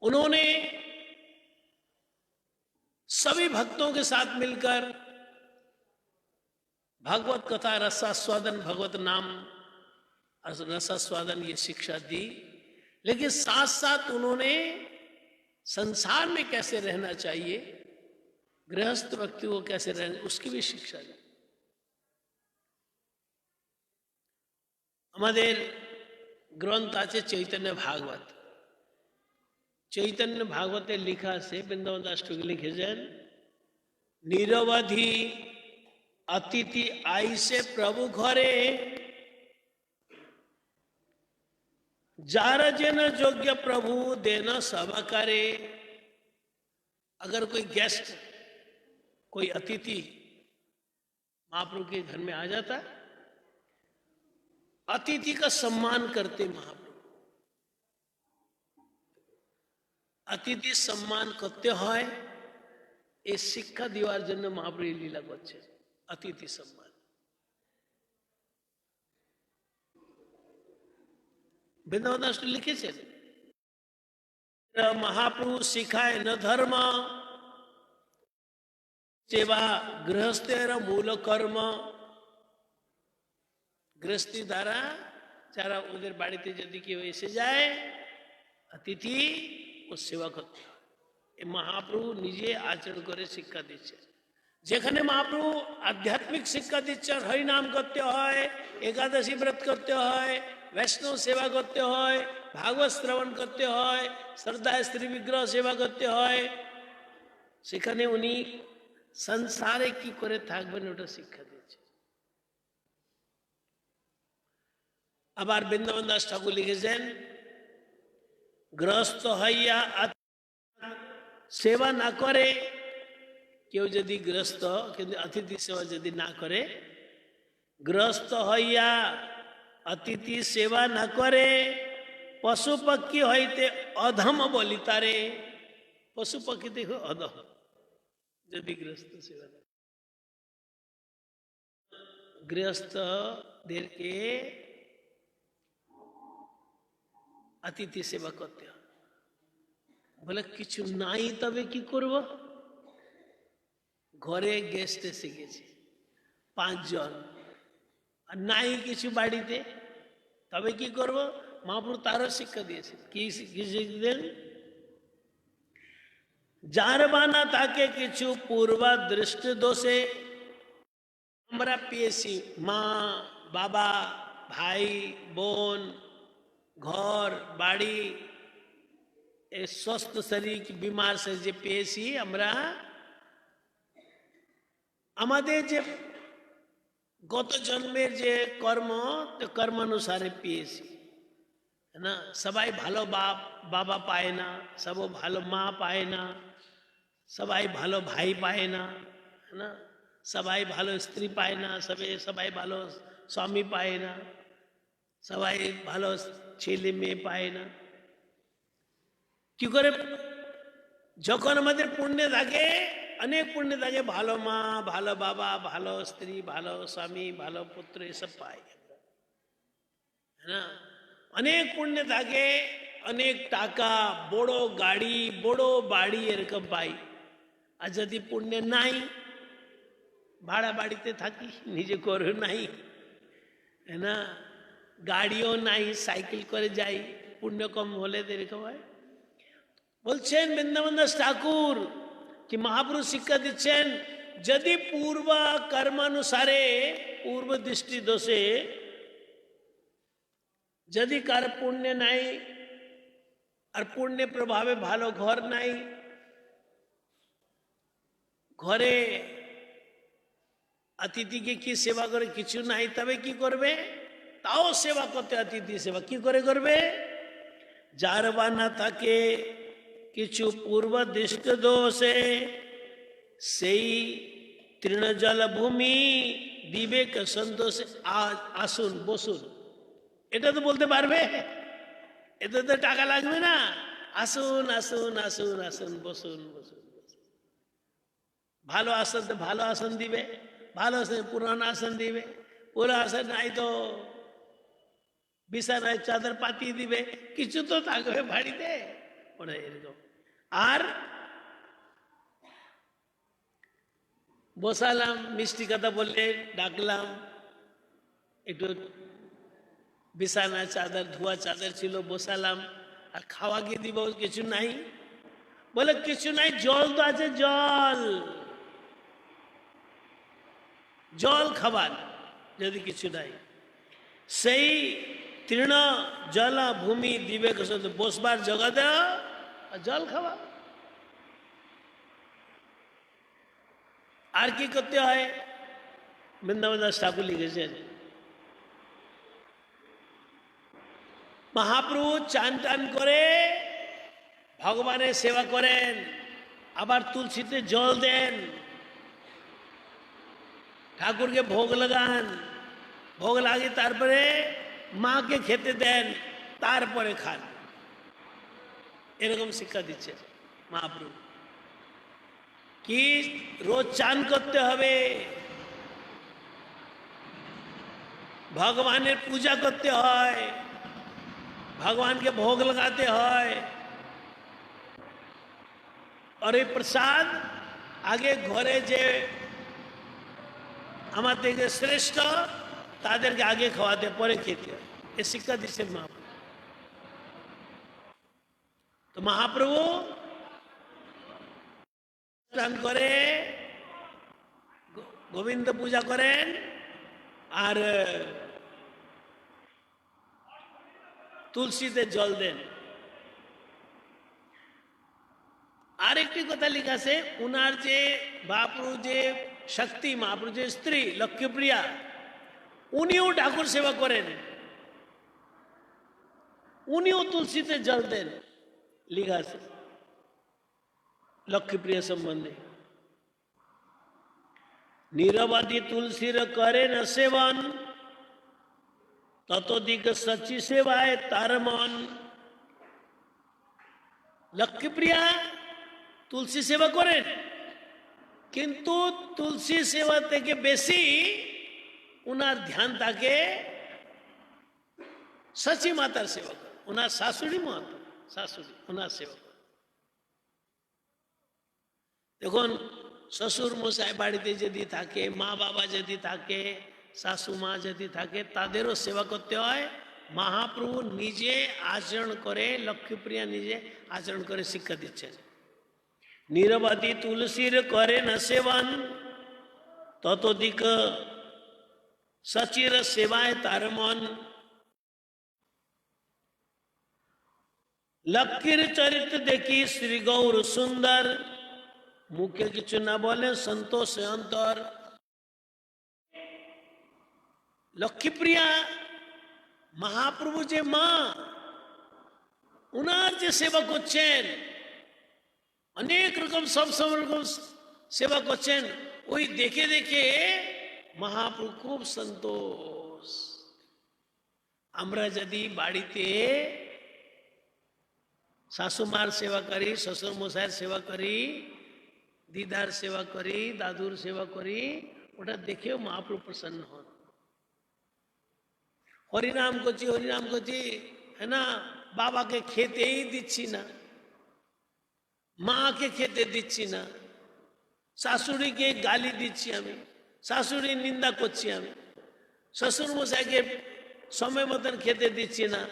उन्होंने सभी भक्तों के साथ मिलकर भागवत कथा रसास्वादन, भगवत नाम रसास्वादन ये शिक्षा दी, लेकिन साथ साथ उन्होंने संसार में कैसे रहना चाहिए, गृहस्थ व्यक्ति को कैसे रहना, उसकी भी शिक्षा दी। আমাদের গ্রন্থ আছে চৈতন্য ভাগবত। চৈতন্য ভাগবতে লেখা আছে, বৃন্দাবন দাস ঠাকুর লিখেছেন, নিরবধি अतिथि आई से प्रभु घरे जार जन योग्य प्रभु देना सब करे। अगर कोई गेस्ट, कोई अतिथि महाप्रभु के घर में आ जाता, अतिथि का सम्मान करते महाप्रभु। अतिथि सम्मान करते हैं, ये शिक्षा दीवार जन महाप्रभु लीला करছে अतिथि सम्मान। वृंदावन दास लिखेছেন, महाप्रभु शिखाए न धर्म सेवा गृहस्थेर मूल कर्म। गृहस्थी द्वारा যারা ওদের বাড়িতে যদি কেউ এসে যায়, অতিথি ও সেবা করতে হয়। এই মহাপ্রভু নিজে আচরণ করে শিক্ষা দিচ্ছেন। যেখানে মহাপ্রভু আধ্যাত্মিক শিক্ষা দিচ্ছেন, হরিনাম করতে হয়, একাদশী ব্রত করতে হয়, বৈষ্ণব সেবা করতে হয়, ভাগবত শ্রবণ করতে হয়, শ্রদ্ধায় স্ত্রী বিগ্রহ সেবা করতে হয়, সেখানে উনি সংসারে কি করে থাকবেন ওটা শিক্ষা দিচ্ছেন। আবার বৃন্দাবন দাস ঠাকুর লিখেছেন, গৃহস্থ হইয়া সেবা না করে, কেউ যদি গৃহস্থ কিন্তু অতিথি সেবা যদি না করে, গৃহস্থ হইয়া অতিথি সেবা না করে, পশু পক্ষী হইতে অধম বলি তারে। পশু পক্ষী দেখো অধম, যদি গৃহস্থ সেবা না। গৃহস্থদেরকে অতিথি সেবা করতে হবে। বলে কিছু নাই তবে কি করব? ঘরে গেস্ট এসে গেছে 5 জন, আর নাই কিছু বাড়িতে, তবে কি করব? মহাপ্রভু তারও শিক্ষা দিয়েছে। কি শিখলেন? যার বানা তাকে কিছু পূর্বা দৃষ্টি দোষে আমরা পেয়েছি, মা বাবা ভাই বোন ঘর বাড়ি, এই স্वस्थ শরীর बीमार से যে পেয়েছি আমরা, আমাদের যে গত জন্মের যে কর্ম, তো কর্মানুসারে পেয়েছি না। সবাই ভালো বাবা পায় না, সব ভালো মা পায় না, সবাই ভালো ভাই পায় না, না সবাই ভালো স্ত্রী পায় না, সবাই ভালো স্বামী পায় না, সবাই ভালো ছেলে মেয়ে পায় না। কি করে? যখন আমাদের পুণ্য থাকে, অনেক পুণ্য থাকে, ভালো মা ভালো বাবা ভালো স্ত্রী ভালো স্বামী ভালো পুত্র এসব পাই না। অনেক পুণ্য থাকে, অনেক টাকা, বড় গাড়ি বড় বাড়ি এরকম পাই। আর যদি পুণ্য নাই, ভাড়া বাড়িতে থাকি, নিজে করে নাই না, গাড়িও নাই, সাইকেল করে যাই, পুণ্য কম হলে এরকম হয়। বলছেন বৃন্দাবন দাস ঠাকুর কি মহাপুরুষ শিক্ষা দিচ্ছেন, যদি পূর্ব কর্মানুসারে পূর্ব দৃষ্টি দোষে যদি কার পুণ্য নাই, আর পুণ্য প্রভাবে ভালো ঘর নাই, ঘরে অতিথিকে কি সেবা করে কিছু নাই, তবে কি করবে? তাও সেবা করতে, অতিথি সেবা কি করে করবে? যার বানা তাকে কিছু পূর্ব দৃষ্টি দোষে সেই তৃণজল ভূমি বিবেক সন্তোষে আসুন বসুন। এটা তো বলতে পারবে, এতে তো টাকা লাগবে না। আসুন আসুন আসুন আসুন বসুন বসুন বসুন। ভালো আসন তো ভালো আসন দিবে, ভালো আসন পুরানো আসন দিবে, পুরো আসন নাই তো বিছানায় চাদর পাতিয়ে দিবে, কিছু তো থাকবে বাড়িতে। ওরা এরকম। আর বসালাম, মিষ্টি কথা বললে ডাকলাম, একটু বিছানা চাদর ধোয়া চাদর ছিল বসালাম, আর খাওয়া গিয়ে দিব, কিছু নাই। বলে কিছু নাই, জল তো আছে, জল জল খাবার, যদি কিছু নাই সেই তৃণ জল ভূমি দিবে বসবার জগা দেওয়া আর জল খাওয়া। আর কি করতে হয়? বৃন্দাবন দাস ঠাকুর লিখেছেন, মহাপ্রভু চান টান করে ভগবানের সেবা করেন, আবার তুলসীতে জল দেন, ঠাকুরকে ভোগ লাগান, ভোগ লাগিয়ে তারপরে মাকে খেতে দেন, তারপরে খান। এরকম শিক্ষা দিচ্ছে মহাপ্রভু। কি রোজ চান করতে হবে, ভগবানের পূজা করতে হয়, ভগবানকে ভোগ লাগাতে হয়, আর এই প্রসাদ আগে ঘরে যে আমাদের থেকে শ্রেষ্ঠ তাদেরকে আগে খাওয়াতে পরে খেতে হয়। এ শিক্ষা দিচ্ছে মহাপ্রভু। তো মহাপ্রভু স্নান করে গোবিন্দ পূজা করেন, আর তুলসীতে জল দেন। আরেকটি কথা লেখা আছে, উনার যে মহাপ্রভু যে শক্তি, মহাপ্রভু যে স্ত্রী লক্ষ্মীপ্রিয়া, উনিও ঠাকুর সেবা করেন, উনিও তুলসীতে জল দেন। লেখা আছে লক্ষ্মীপ্রিয়া সম্বন্ধে। নিরবধি তুলসীর করে না সেবন, ততোধিক সচি সেবায় তার মন। লক্ষ্মীপ্রিয়া তুলসী সেবা করেন, কিন্তু তুলসী সেবা থেকে বেশি উনার ধ্যান থাকে সচি মাতার সেবা করে। ওনার শাশুড়ি মাতা, শাশুড়ি ওনার সেবা করে। দেখুন, শ্বশুর মশাই বাড়িতে যদি থাকে, মা বাবা যদি থাকে, শাশু মা যদি থাকে, তাদেরও সেবা করতে হয়। মহাপ্রভু নিজে আচরণ করে, লক্ষ্মীপ্রিয়া নিজে আচরণ করে শিক্ষা দিচ্ছেন। নিরবধি তুলসীর করে না সেবন, ততোধিক সচির সেবায় তার মন। লক্ষ্মীর চরিত্র দেখি শ্রী গৌর সুন্দর, মুখে কিছু না বলে সন্তোষ অন্তর। লক্ষ্মীপ্রিয়া মহাপ্রভু যে মা, উনার যে সেবা করছেন, অনেক রকম সব রকম সেবা করছেন, ওই দেখে দেখে মহাপ্রভু খুব সন্তোষ। আমরা যদি বাড়িতে শাশুমার সেবা করি, শ্বশুর মশাইয়ের সেবা করি, দিদার সেবা করি, দাদুর সেবা করি, ওটা দেখেও মহাপ্রভু প্রসন্ন হন। হরিনাম করছি, হরিনাম করছি, হ্যাঁ না, বাবাকে খেতেই দিচ্ছি না, মাকে খেতে দিচ্ছি না, শাশুড়িকে গালি দিচ্ছি আমি, শাশুড়ির নিন্দা করছি আমি, শ্বশুর মশাইকে সময় মতন খেতে দিচ্ছি না,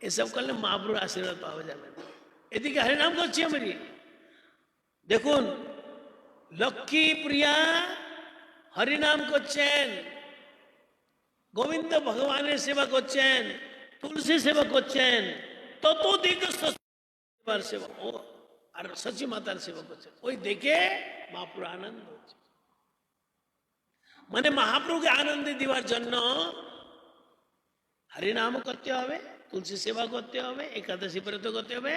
এসব করলে মহাপ্রভুর আশীর্বাদ পাওয়া যাবে না। এদিকে হরিনাম করছি আমি। দেখুন, লক্ষ্মী প্রিয়া হরিনাম করছেন, গোবিন্দ ভগবানের সেবা করছেন, তুলসী সেবা করছেন, ততোধিক সেবা ও আর সচি মাতার সেবা করছেন। ওই দেখে মহাপ্রভু আনন্দ হচ্ছে। মানে মহাপ্রভুকে আনন্দ দেওয়ার জন্য হরিনাম করতে হবে, তুলসী সেবা করতে হবে, একাদশী ব্রত করতে হবে,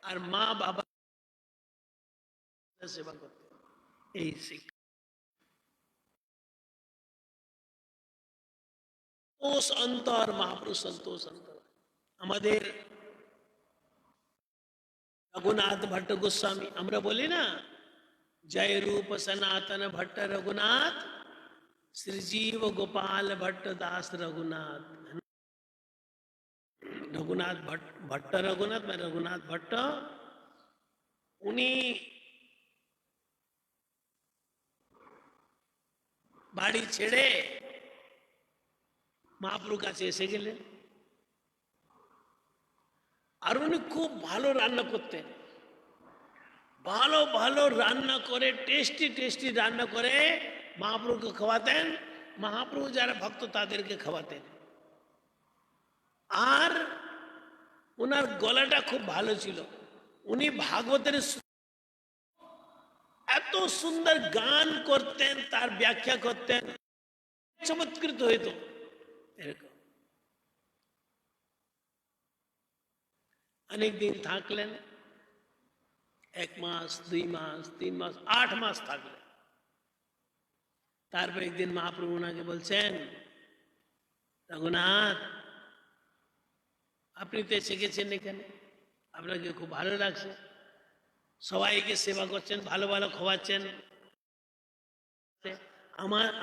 আর মা বাবা সেবা করতে হবে। এই শিক্ষা সন্তোষ অন্তর, মহাপ্রভু সন্তোষ অন্তর। আমাদের রঘুনাথ ভট্ট গোস্বামী, আমরা বলি না জয় রূপ সনাতন ভট্ট রঘুনাথ, শ্রীজীব গোপাল ভট্ট দাস রঘুনাথ। রঘুনাথ ভট্ট রঘুনাথ মানে রঘুনাথ ভট্ট, উনি বাড়ি ছেড়ে মহাপ্রভুর কাছে এসে গেলেন। আর উনি খুব ভালো রান্না করতেন, ভালো ভালো রান্না করে, টেস্টি টেস্টি রান্না করে মহাপ্রভুকে খাওয়াতেন। মহাপ্রভু যারা ভক্ত তাদেরকে খাওয়াতেন। আর ওনার গলাটা খুব ভালো ছিল। উনি ভাগবতের এত সুন্দর গান করতেন, তার ব্যাখ্যা করতেন, চমৎকৃত হইত এরকম। অনেকদিন থাকলেন, 1 মাস, 2 মাস, 3 মাস, 8 মাস থাকলেন। তারপর একদিন মহাপ্রভু ওনাকে বলছেন, রঘুনাথ, আপনি তো এসে গেছেন এখানে, আপনাকে খুব ভালো লাগছে, সবাইকে সেবা করছেন, ভালো ভালো খাওয়াচ্ছেন,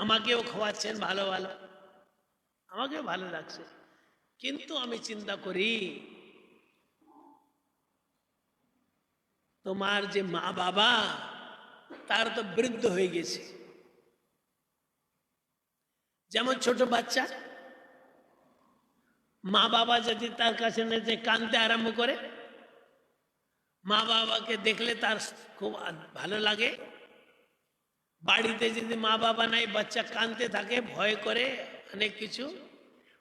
আমাকেও খাওয়াচ্ছেন ভালো ভালো, আমাকেও ভালো লাগছে। কিন্তু আমি চিন্তা করি, তোমার যে মা বাবা, তার তো বৃদ্ধ হয়ে গেছে। যেমন ছোট বাচ্চা, মা বাবা যদি তার কাছে নিয়ে কাঁদতে আরম্ভ করে, মা বাবাকে দেখলে তার খুব ভালো লাগে। বাড়িতে যদি মা বাবা নাই, বাচ্চা কাঁদতে থাকে, ভয় করে অনেক কিছু।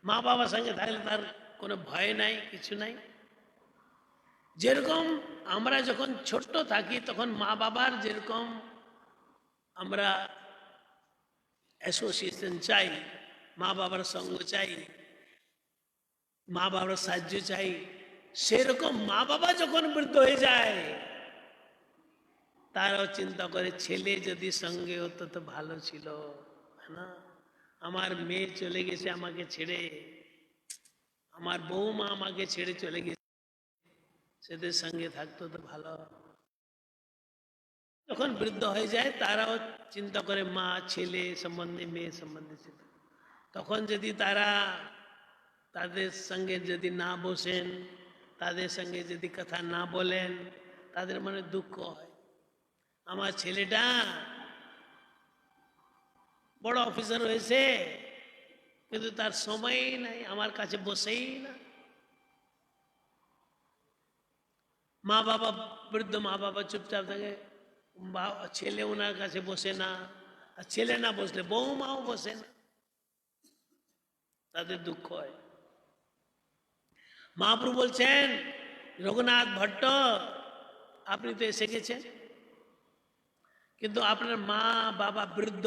মা বাবার সঙ্গে থাকলে তার কোনো ভয় নাই, কিছু নাই। যেরকম আমরা যখন ছোট্ট থাকি, তখন মা বাবার যেরকম আমরা অ্যাসোসিয়েশন চাই, মা বাবার সঙ্গ চাই, মা বাবার সাহায্য চাই, সেরকম মা বাবা যখন বৃদ্ধ হয়ে যায় তারাও চিন্তা করে ছেলে যদি সঙ্গে হতো তো ভালো ছিল, না? আমার মেয়ে চলে গেছে আমাকে ছেড়ে, আমার বৌমা আমাকে ছেড়ে চলে গেছে, সেদের সঙ্গে থাকতো তো ভালো। যখন বৃদ্ধ হয়ে যায় তারাও চিন্তা করে মা ছেলে সম্বন্ধে, মেয়ে সম্বন্ধে চিন্তা। তখন যদি তারা তাদের সঙ্গে যদি না বসেন, তাদের সঙ্গে যদি কথা না বলেন, তাদের মনে দুঃখ হয়। আমার ছেলেটা বড় অফিসার হয়েছে কিন্তু তার সময়ই নাই, আমার কাছে বসেই না। মা বাবা বৃদ্ধ মা বাবা চুপচাপ থাকে, ছেলে ওনার কাছে বসে না, আর ছেলে না বসলে বৌমাও বসে না, তাদের দুঃখ হয়। মহাপ্রভু বলছেন, রঘুনাথ ভট্ট আপনি তো এসে গেছেন, কিন্তু আপনার মা বাবা বৃদ্ধ,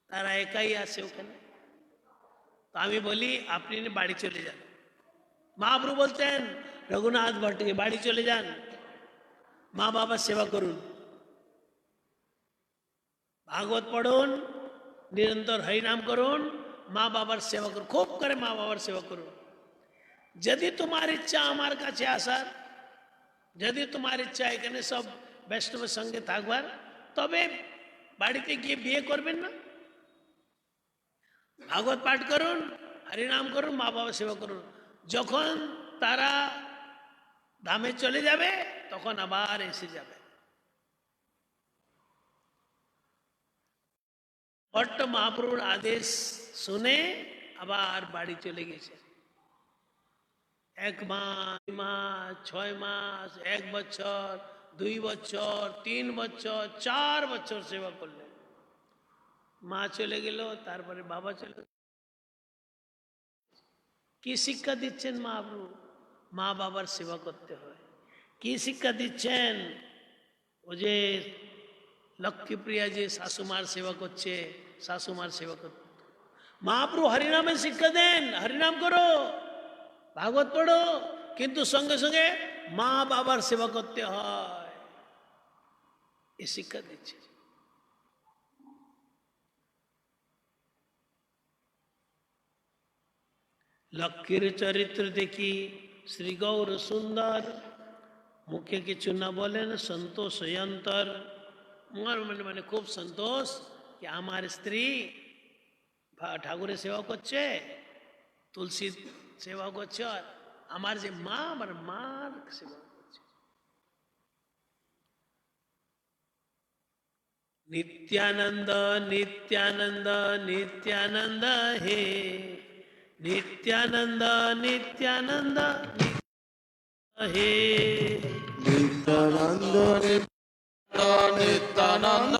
তারা একাই আছে ওখানে। তো আমি বলি আপনি বাড়ি চলে যান। মহাপ্রভু বলছেন রঘুনাথ ভট্টকে বাড়ি চলে যান, মা বাবার সেবা করুন, ভাগবত পড়ুন, নিরন্তর হরিনাম করুন, মা বাবার সেবা করুন, খুব করে মা বাবার সেবা করুন। যদি তোমার ইচ্ছা আমার কাছে আসার, যদি তোমার ইচ্ছা এখানে সব বৈষ্ণবের সঙ্গে থাকবার, তবে বাড়িতে গিয়ে বিয়ে করবেন না, ভাগবত পাঠ করুন, হরিনাম করুন, মা বাবার সেবা করুন। যখন তারা ধামে চলে যাবে তখন আবার এসে যাবে। ভট্ট মহাপ্রভুর আদেশ শুনে আবার বাড়ি চলে গেছে। 1 মাস, 2 মাস, 6 মাস, 1 বছর, 2 বছর, 3 বছর, 4 বছর সেবা করলেন। মা চলে গেল, তারপরে বাবা চলে গেল। কি শিক্ষা দিচ্ছেন মহাপ্রভু? মা বাবার সেবা করতে হয়। কি শিক্ষা দিচ্ছেন? ও যে লক্ষ্মীপ্রিয়া যে শাশুমার সেবা করছে, শাশুমার সেবা করতে মহাপ্রভু হরিনামের শিক্ষা দেন, হরিনাম করো, ভাগবত পড়ো, কিন্তু সঙ্গে সঙ্গে মা বাবার সেবা করতে হয়, এ শিক্ষা দিচ্ছে। লক্ষ্মীর চরিত্র দেখি শ্রী গৌর সুন্দর, মুখে কিছু না বলেন, সন্তোষ অন্তর। মানে খুব সন্তোষ যে আমার স্ত্রী ঠাকুরের সেবা করছে, তুলসী সেবা করছে, আর আমার যে মা, আমার মার সেবা করছে। নিত্যানন্দ নিত্যানন্দ নিত্যানন্দ হে, নিত্যানন্দ নিত্যানন্দ হে, নিত্যানন্দ নিত্যানন্দ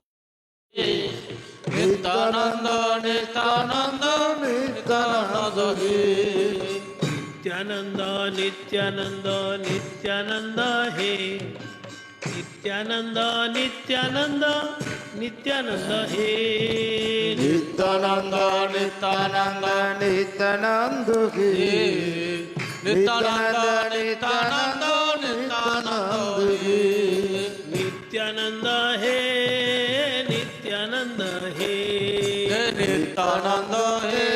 নিত্যানন্দ নিত্যানন্দ নিত্যানন্দ হে, নিত্যানন্দ নিত্যানন্দ নিত্যানন্দ হে, নিত্যানন্দ নিত্যানন্দ নিত্যানন্দ হে, নিত্যানন্দ নিত্যানন্দ নিত্যানন্দ হে, নিত্যানন্দ নিত্যানন্দ নিত্যানন্দ হে, নিত্যানন্দ হে, নিত্যানন্দ হে, নিত্যানন্দ হে,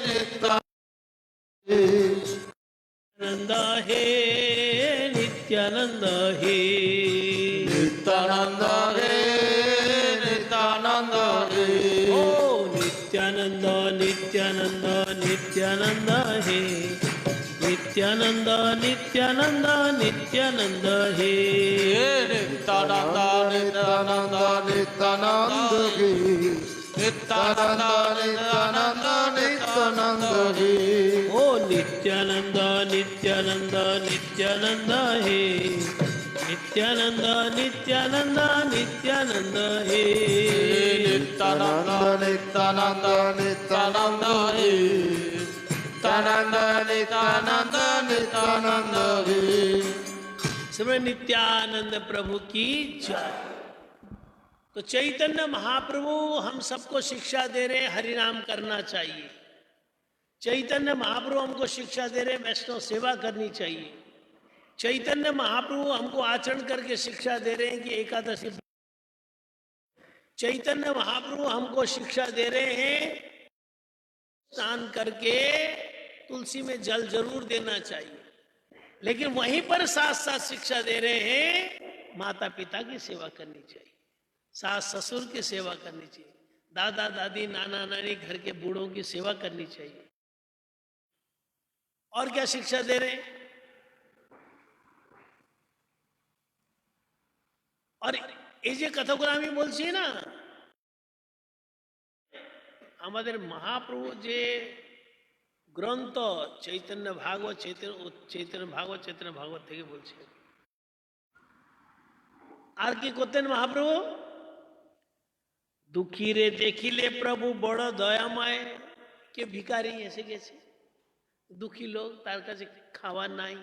নিত্যানন্দ হে, নিত্যানন্দ হে, নিত্যানন্দ হে, নিত্যানন্দ হে, ও নিত্যানন্দ নিত্যানন্দ নিত্যানন্দ হে, নিত্যানন্দ নিত্যানন্দ নিত্যানন্দ হে, নিত্যানন্দ নিত্যানন্দ নিত্যানন্দ হে, নিত্যানন্দ নিত্যানন্দ নিত্যানন্দ হে, ও নিত্যানন্দ নিত্যানন্দ নিত্যানন্দ হে, নিত্যানন্দ নিত্যানন্দ নিত্যানন্দ হে, নিত্যানন্দ নিত্যানন্দ নিত্যানন্দ হে, নিত্যানন্দ নিত্যানন্দ নিত্যানন্দ হে। श्री नित्यानंद प्रभु की जय। तो चैतन्य महाप्रभु हम सबको शिक्षा दे रहे हरिनाम करना चाहिए। चैतन्य महाप्रभु हमको शिक्षा दे रहे वैष्णव सेवा करनी चाहिए। चैतन्य महाप्रभु हमको आचरण करके शिक्षा दे रहे हैं कि एकादशी। चैतन्य महाप्रभु हमको शिक्षा दे रहे हैं स्नान करके तुलसी में जल जरूर देना चाहिए, लेकिन वहीं पर साथ साथ शिक्षा दे रहे हैं माता पिता की सेवा करनी चाहिए, सास ससुर की सेवा करनी चाहिए, दादा दादी नाना नानी घर के बूढ़ों की सेवा करनी चाहिए। और क्या शिक्षा दे रहे हैं? और এই যে কথাগুলো আমি বলছি না, আমাদের মহাপ্রভু যে গ্রন্থ চৈতন্য ভাগবত, চৈতন্য ভাগবত থেকে বলছে। আর কি করতেন মহাপ্রভু? দুঃখী রে দেখিলে প্রভু বড় দয়াময়। কে ভিখারি এসে গেছে, দুঃখী লোক, তার কাছে খাবার নাই,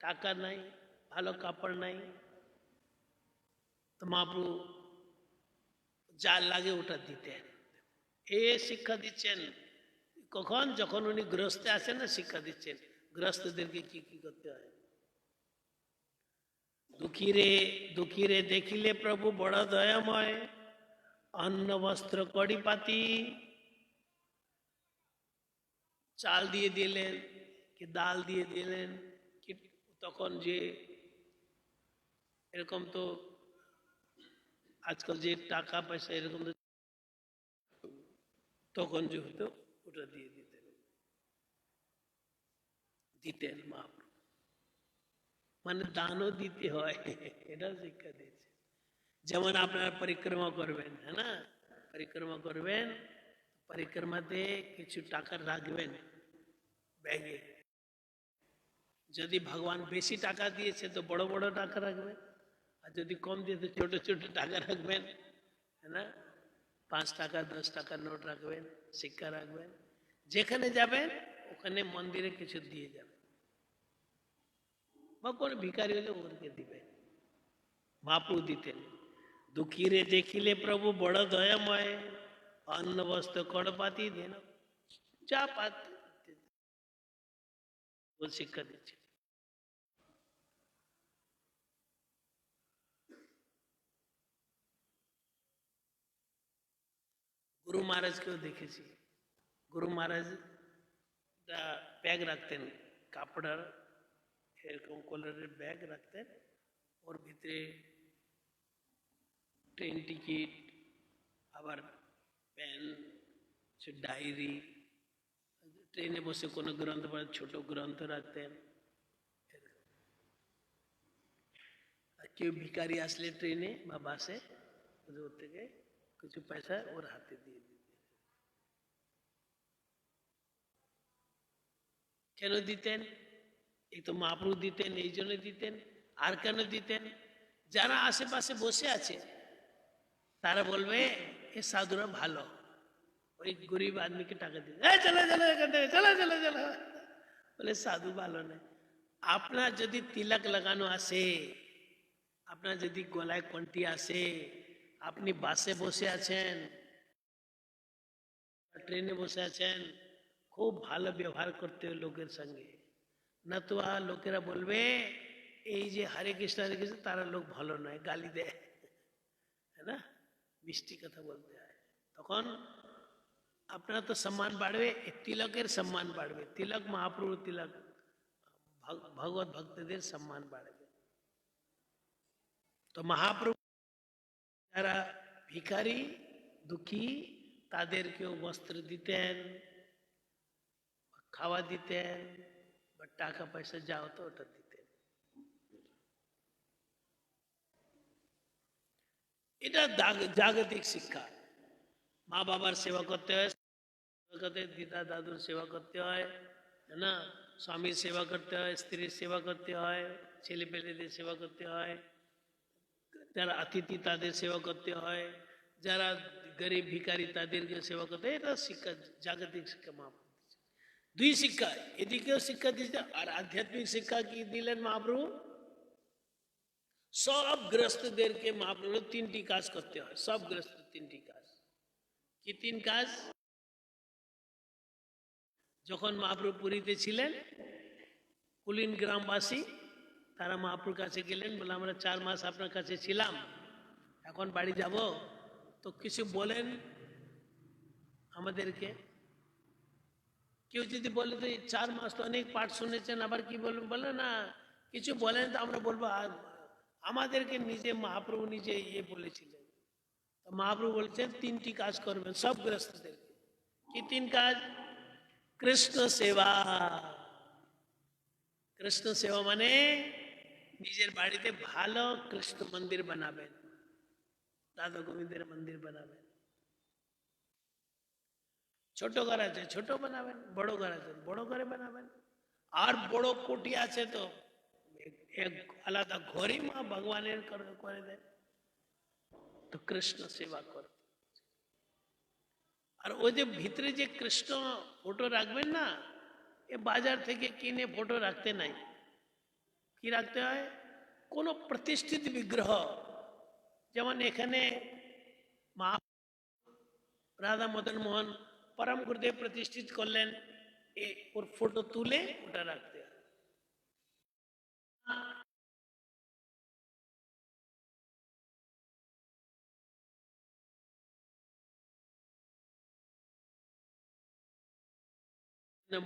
টাকা নাই, ভালো কাপড় নাই, তো মহাপ্রভু যা লাগে ওটা দিতেন। এ শিক্ষা দিচ্ছেন কখন? যখন উনি গৃহস্থে আসেন না, শিক্ষা দিচ্ছেন গৃহস্থদেরকে কি কি করতে হয়। দুঃখী রে দেখিলে প্রভু বড় দয়াময়, অন্ন বস্ত্র কড়ি পাতি, চাল দিয়ে দিলেন কি ডাল দিয়ে দিলেন কি, তখন যে এরকম তো আজকাল যে টাকা পয়সা এরকম তখন যে হতো ওটা দিয়ে দিতেন মহাপ্রভু। মানে দানও দিতে হয়, এটা শিক্ষা দিয়েছে। যেমন আপনারা পরিক্রমা করবেন, হ্যাঁ না, পরিক্রমা করবেন, পরিক্রমাতে কিছু টাকা রাখবেন ব্যাগে। যদি ভগবান বেশি টাকা দিয়েছে তো বড় বড় টাকা রাখবেন, আর যদি কম দিয়েছে ছোট ছোট টাকা রাখবেন, হ্যাঁ না, 5 টাকা 10 টাকার নোট রাখবেন, সিক্কা রাখবেন। যেখানে যাবেন ওখানে মন্দিরে কিছু দিয়ে যাবেন, বা কোনো ভিখারি হলে ওদেরকে দিবেন। মহাপ্রভু দিতেন। দুঃখী রে দেখিলে প্রভু বড় দয়াময়, অন্ন বস্ত্র কড়পাতি দেন, যা পাতে ও শিক্ষা দিচ্ছে। গুরু মহারাজকেও দেখেছি, গুরু মহারাজ ব্যাগ রাখতেন, কাপড়ের এরকম কলারের ব্যাগ রাখতেন, ওর ভিতরে ট্রেন টিকিট, আবার পেন, ডায়েরি, ট্রেনে বসে কোনো গ্রন্থ পড়ে ছোট গ্রন্থ রাখতেন। আর কেউ ভিখারি আসলে ট্রেনে বা বাসে, ওর থেকে কিছু পয়সা ওর হাতে দিয়ে দিতেন। কেন দিতেন? এই তো মহাপ্রভু দিতেন, এই জন্য দিতেন। আর কেন দিতেন? যারা আশেপাশে বসে আছে তারা বলবে এ সাধুরা ভালো, ওই গরিব আদমিকে টাকা দিতে, চলে চলে এখান থেকে, চলে চলে চলে, বলে সাধু ভালো নেই। আপনার যদি তিলক লাগানো আসে, আপনার যদি গলায় কন্টি আসে, আপনি বাসে বসে আছেন, ট্রেনে বসে আছেন, খুব ভালো ব্যবহার করতে হবে লোকের সঙ্গে, না তো লোকেরা বলবে এই যে হরে কৃষ্ণ হরে কৃষ্ণ, তারা লোক ভালো নয়, গালি দেয়, হ্যাঁ না, মিষ্টি কথা বলতে হয়। তখন আপনার তো সম্মান বাড়বে, তিলকের সম্মান বাড়বে, তিলক মহাপ্রভু তিলক, ভগবত ভক্তদের সম্মান বাড়বে। তো মহাপ্রভু যারা ভিখারি দুঃখী তাদেরকেও বস্ত্র দিতেন, খাওয়া দিতেন, বা টাকা পয়সা যা হতো ওটা দিতেন। এটা জাগতিক শিক্ষা। মা বাবার সেবা করতে হয়, দিদা দাদুর সেবা করতে হয়, है ना, স্বামীর সেবা করতে হয়, স্ত্রীর সেবা করতে হয়, ছেলে পেলেদের সেবা করতে হয়, যারা অতিথি তাদের সেবা করতে হয়, যারা গরিব ভিখারি তাদেরকে সেবা করতে হয়। এটা শিক্ষা, জাগতিক শিক্ষা মহাপ্রভু। দুই শিক্ষা, এদিকেও শিক্ষা দিচ্ছে, আর আধ্যাত্মিক শিক্ষা কি দিলেন মহাপ্রভু? সব গৃহস্থদেরকে মহাপ্রভু 3টি কাজ করতে হয়, সব গৃহস্থ 3টি কাজ। কি 3 কাজ? যখন মহাপ্রভু পুরীতে ছিলেন, কুলিন গ্রামবাসী তারা মহাপ্রভুর কাছে গেলেন, বলে আমরা 4 মাস আপনার কাছে ছিলাম, এখন বাড়ি যাব, তো কিছু বলেন আমাদেরকে। কেউ যদি বলে তো 4 মাস তো অনেক পাঠ শুনেছেন, আবার কি বলবেন, বলে না কিছু বলেন তো আমরা বলবো। আর আমাদেরকে নিজে মহাপ্রভু নিজে বলেছিলেন। তো মহাপ্রভু বলছেন 3টি কাজ করবেন সব গৃহস্থদেরকে। কি 3 কাজ? কৃষ্ণ সেবা। কৃষ্ণ সেবা মানে নিজের বাড়িতে ভালো কৃষ্ণ মন্দির বানাবেন, রাধা গোবিন্দের মন্দির বানাবেন। ছোট ঘর আছে ছোট বানাবেন, বড় ঘর আছে বড় ঘরে বানাবেন। আর বড় কোটি আছে তো এক আলাদা ঘরই মা ভগবানের করে দেন। তো কৃষ্ণ সেবা করে। আর ওই যে ভিতরে যে কৃষ্ণ ফটো রাখবেন না, এ বাজার থেকে কিনে ফটো রাখতে নাই। কি রাখতে হয়? কোন প্রতিষ্ঠিত বিগ্রহ, যেমন এখানে মা রাধা মদন মোহন পরম গুরুদেব প্রতিষ্ঠিত করলেন, ওর ফটো তুলে ওটা রাখতে হয়।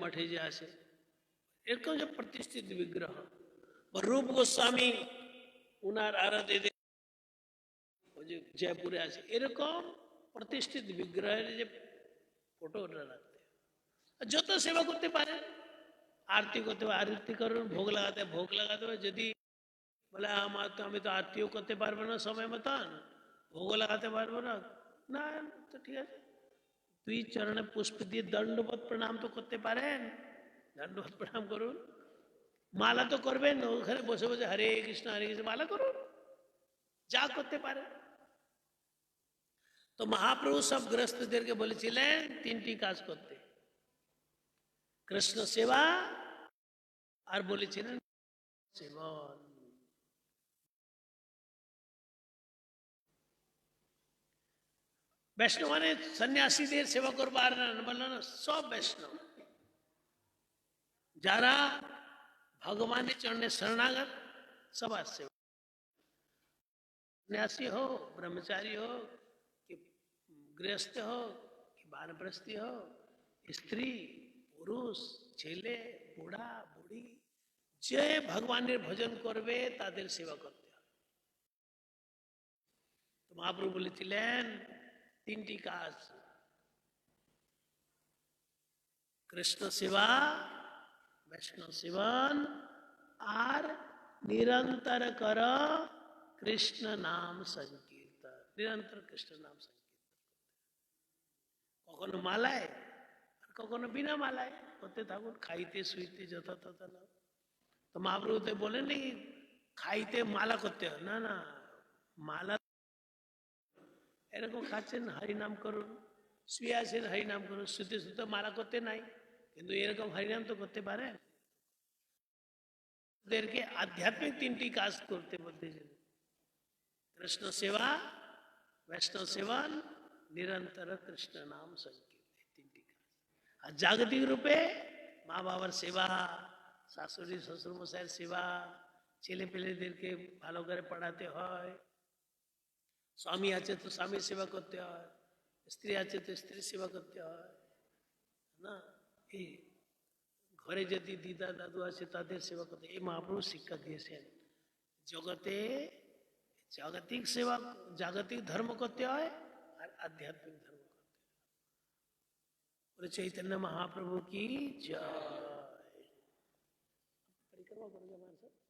মঠে যে আসে এরকম যে প্রতিষ্ঠিত বিগ্রহ, রূপ গোস্বামী উনার আরাধ্য যে জয়পুরে আছে, এরকম প্রতিষ্ঠিত বিগ্রহের যে ফটো রাখতে। যত সেবা করতে পারেন, আরতি করতে হবে আরতি করুন, ভোগ লাগাতে ভোগ লাগাতে হবে। যদি বলে আমি তো আরতিও করতে পারবো না সময় মতন, ভোগ লাগাতে পারবো না, না তো ঠিক আছে, 2 চরণে পুষ্প দিয়ে দণ্ডবোধ প্রণাম তো করতে পারেন, দণ্ডবোধ প্রণাম করুন। মালা তো করবেন, ওখানে বসে বসে হরে কৃষ্ণ মালা করুন, যা করতে পারে। তো মহাপ্রভু সব গৃহস্থদেরকে বলেছিলেন 3টি কাজ করতে, কৃষ্ণ সেবা, আর বলেছিলেন সেবন। বৈষ্ণব মানে সন্ন্যাসীদের সেবা করবার না, বললো না, সব বৈষ্ণব যারা ভগবানের চরণে শরणागत সবার সেবা। सन्यासी हो, ब्रह्मचारी हो कि गृहस्थ हो कि बानप्रस्थी हो, स्त्री पुरुष ছেলে বুড়া বুড়ি, যে ভগবানের ভজন করবে তাদের সেবা করতে হবে। তো মহাপ্রভু বলেছিলেন 3টি কাজ, কৃষ্ণ সেবা, বৈষ্ণব সেবন, আর নিরন্তর কর কৃষ্ণ নাম সংকীর্তন। নিরন্তর কৃষ্ণ নাম সংকীর্তন, কখনো মালায় আর কখনো বিনা মালায় করতে থাকুন, খাইতে শুইতে যথা তথা না। তো মহাপ্রভু তো বলেনি খাইতে মালা করতে হয়, না না, মালা এরকম খাচ্ছেন হরিনাম করুন, শুয়ে আছেন হরিনাম করুন, শুতে শুতে মালা করতে নাই, কিন্তু এরকম হরিনাম তো করতে পারেন। ওদেরকে আধ্যাত্মিক 3টি কাজ করতে বলতেছেন, কৃষ্ণ সেবা, বৈষ্ণব সেবন, নিরন্তর কৃষ্ণ নাম সংকীর্তন, 3টি কাজ। আর জাগতিক রূপে মা বাবার সেবা, শাশুড়ি শ্বশুর মশাইয়ের সেবা, ছেলে পেলেদেরকে ভালো করে পড়াতে হয়, স্বামী আছে তো স্বামীর সেবা করতে হয়, স্ত্রী আছে তো স্ত্রীর সেবা করতে হয় না। এই ঘরে যদি দিদা দাদু আছে তাদের সেবা করতে, এই মহাপ্রভু শিক্ষা দিয়েছেন। জগতে জাগতিক সেবা, জাগতিক ধর্ম করতে হয় আর আধ্যাত্মিক ধর্ম করতে হয়। চৈতন্য মহাপ্রভু কি জয়। পরিক্রমা করবে আমার সাথে,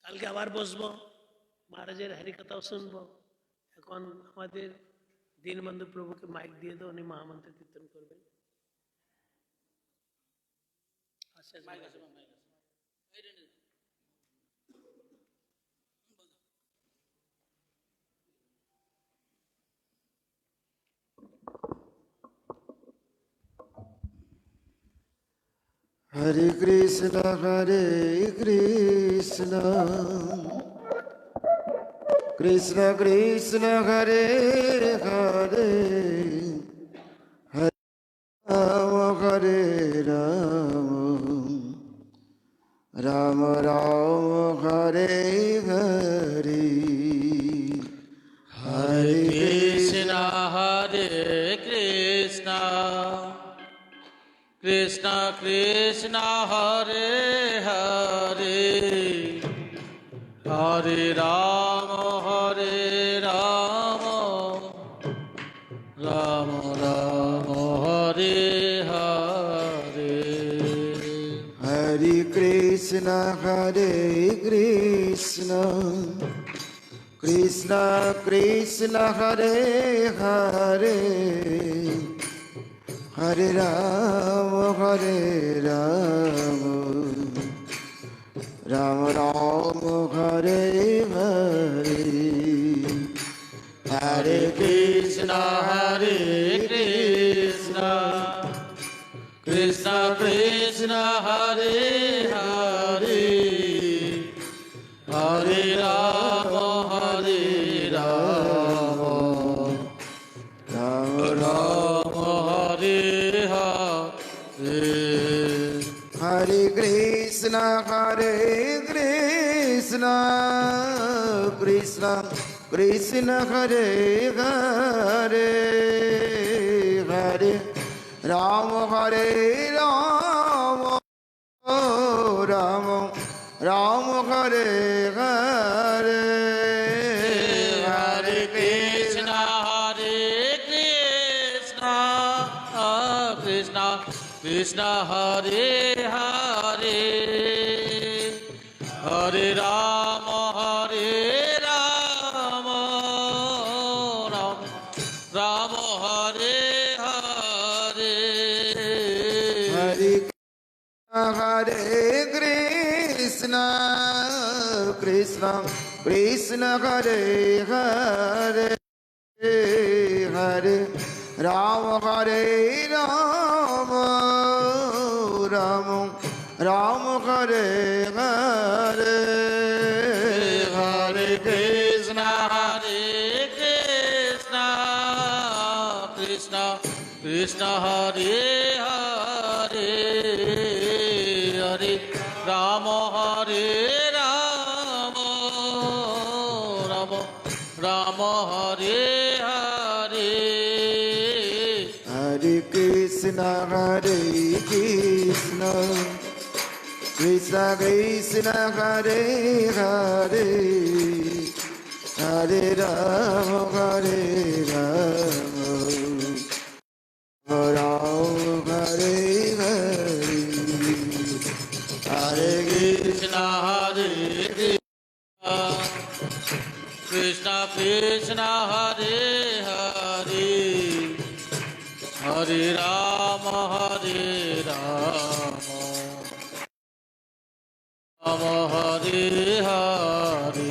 কালকে আবার বসবো, মহারাজের হরিকথাও শুনবো। এখন আমাদের দীনবন্ধু প্রভুকে মাইক দিয়ে দাও, উনি মহামন্ত্র কীর্তন করবেন। Hare Krishna Krishna Krishna Hare Hare Hare Ram, Ram Ram Hare Hare, Hare Krishna Hare Krishna, Krishna Krishna Hare Hare, Hare Rama Hare Rama, Rama Rama Hare Hare. Hare Krishna Krishna Krishna Hare Hare, Hare Rama Rama Rama Hare Hare, Hare Krishna Hare Krishna, Krishna Krishna Hare Hare, Hare Rama Hare Rama, Rama Rama Hare Hare. Hare Krishna Krishna Krishna Hare Hare, Hare Rama Hare Rama, Rama Rama Hare Hare, Hare Krishna Krishna Krishna Hare Hare, Hare Rama Hare Rama, Rama Hare Hare. Hare Krishna Krishna Hare Hare, Hare Rama Hare Rama, Rama Hare Hare, Hare Krishna Krishna Krishna Hare Hare, Hare Rama Hare Rama, Rama Hare Hare. Hare Krishna Krishna Krishna Hare Hare, Hare Rama Rama Hare Hare, Hare Krishna Hare Krishna Krishna Hare Hare, Hare Rama Hare Rama, Rama Hare Hare.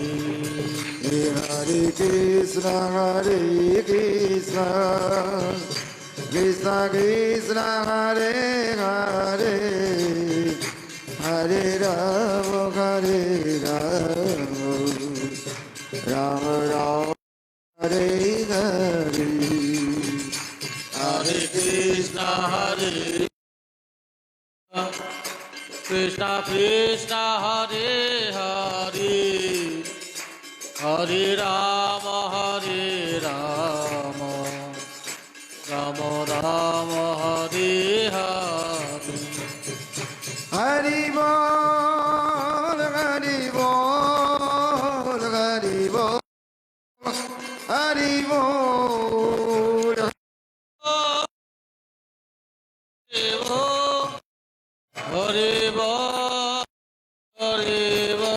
Hare Krishna Krishna Krishna Hare Hare, Hare Rama Rama Rama Hare Hare, Hare Krishna Krishna Krishna Hare Hare, Hare Rama Hare Rama, Rama Rama Hare Hare. Hari Bol, Hari Bol, Hari Bol, Hari Bol. Hare Bo, Hare Bo,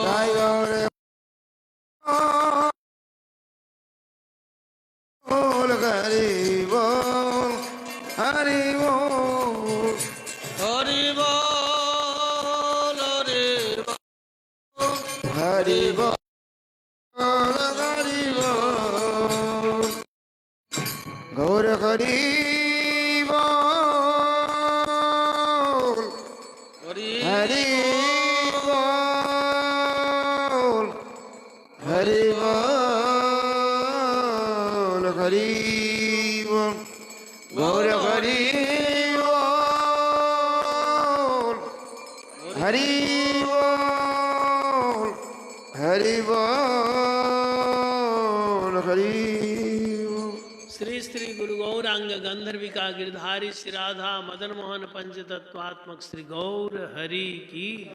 Jai Gaure Bol, Hari Bol, Hari Bol, Hare Bo, Hare Bo. Hari Bol, Gaur Hari Bol, Hari Bol, Hari Bol, Hari Bol, Gaur Hari Bol. Hari बोल हरि बोल हरि बोल। श्री श्री गुरु गौरांग गंधर्विका गिरधारी श्री राधा मदन मोहन पंच तत्वात्मक श्री गौर हरि की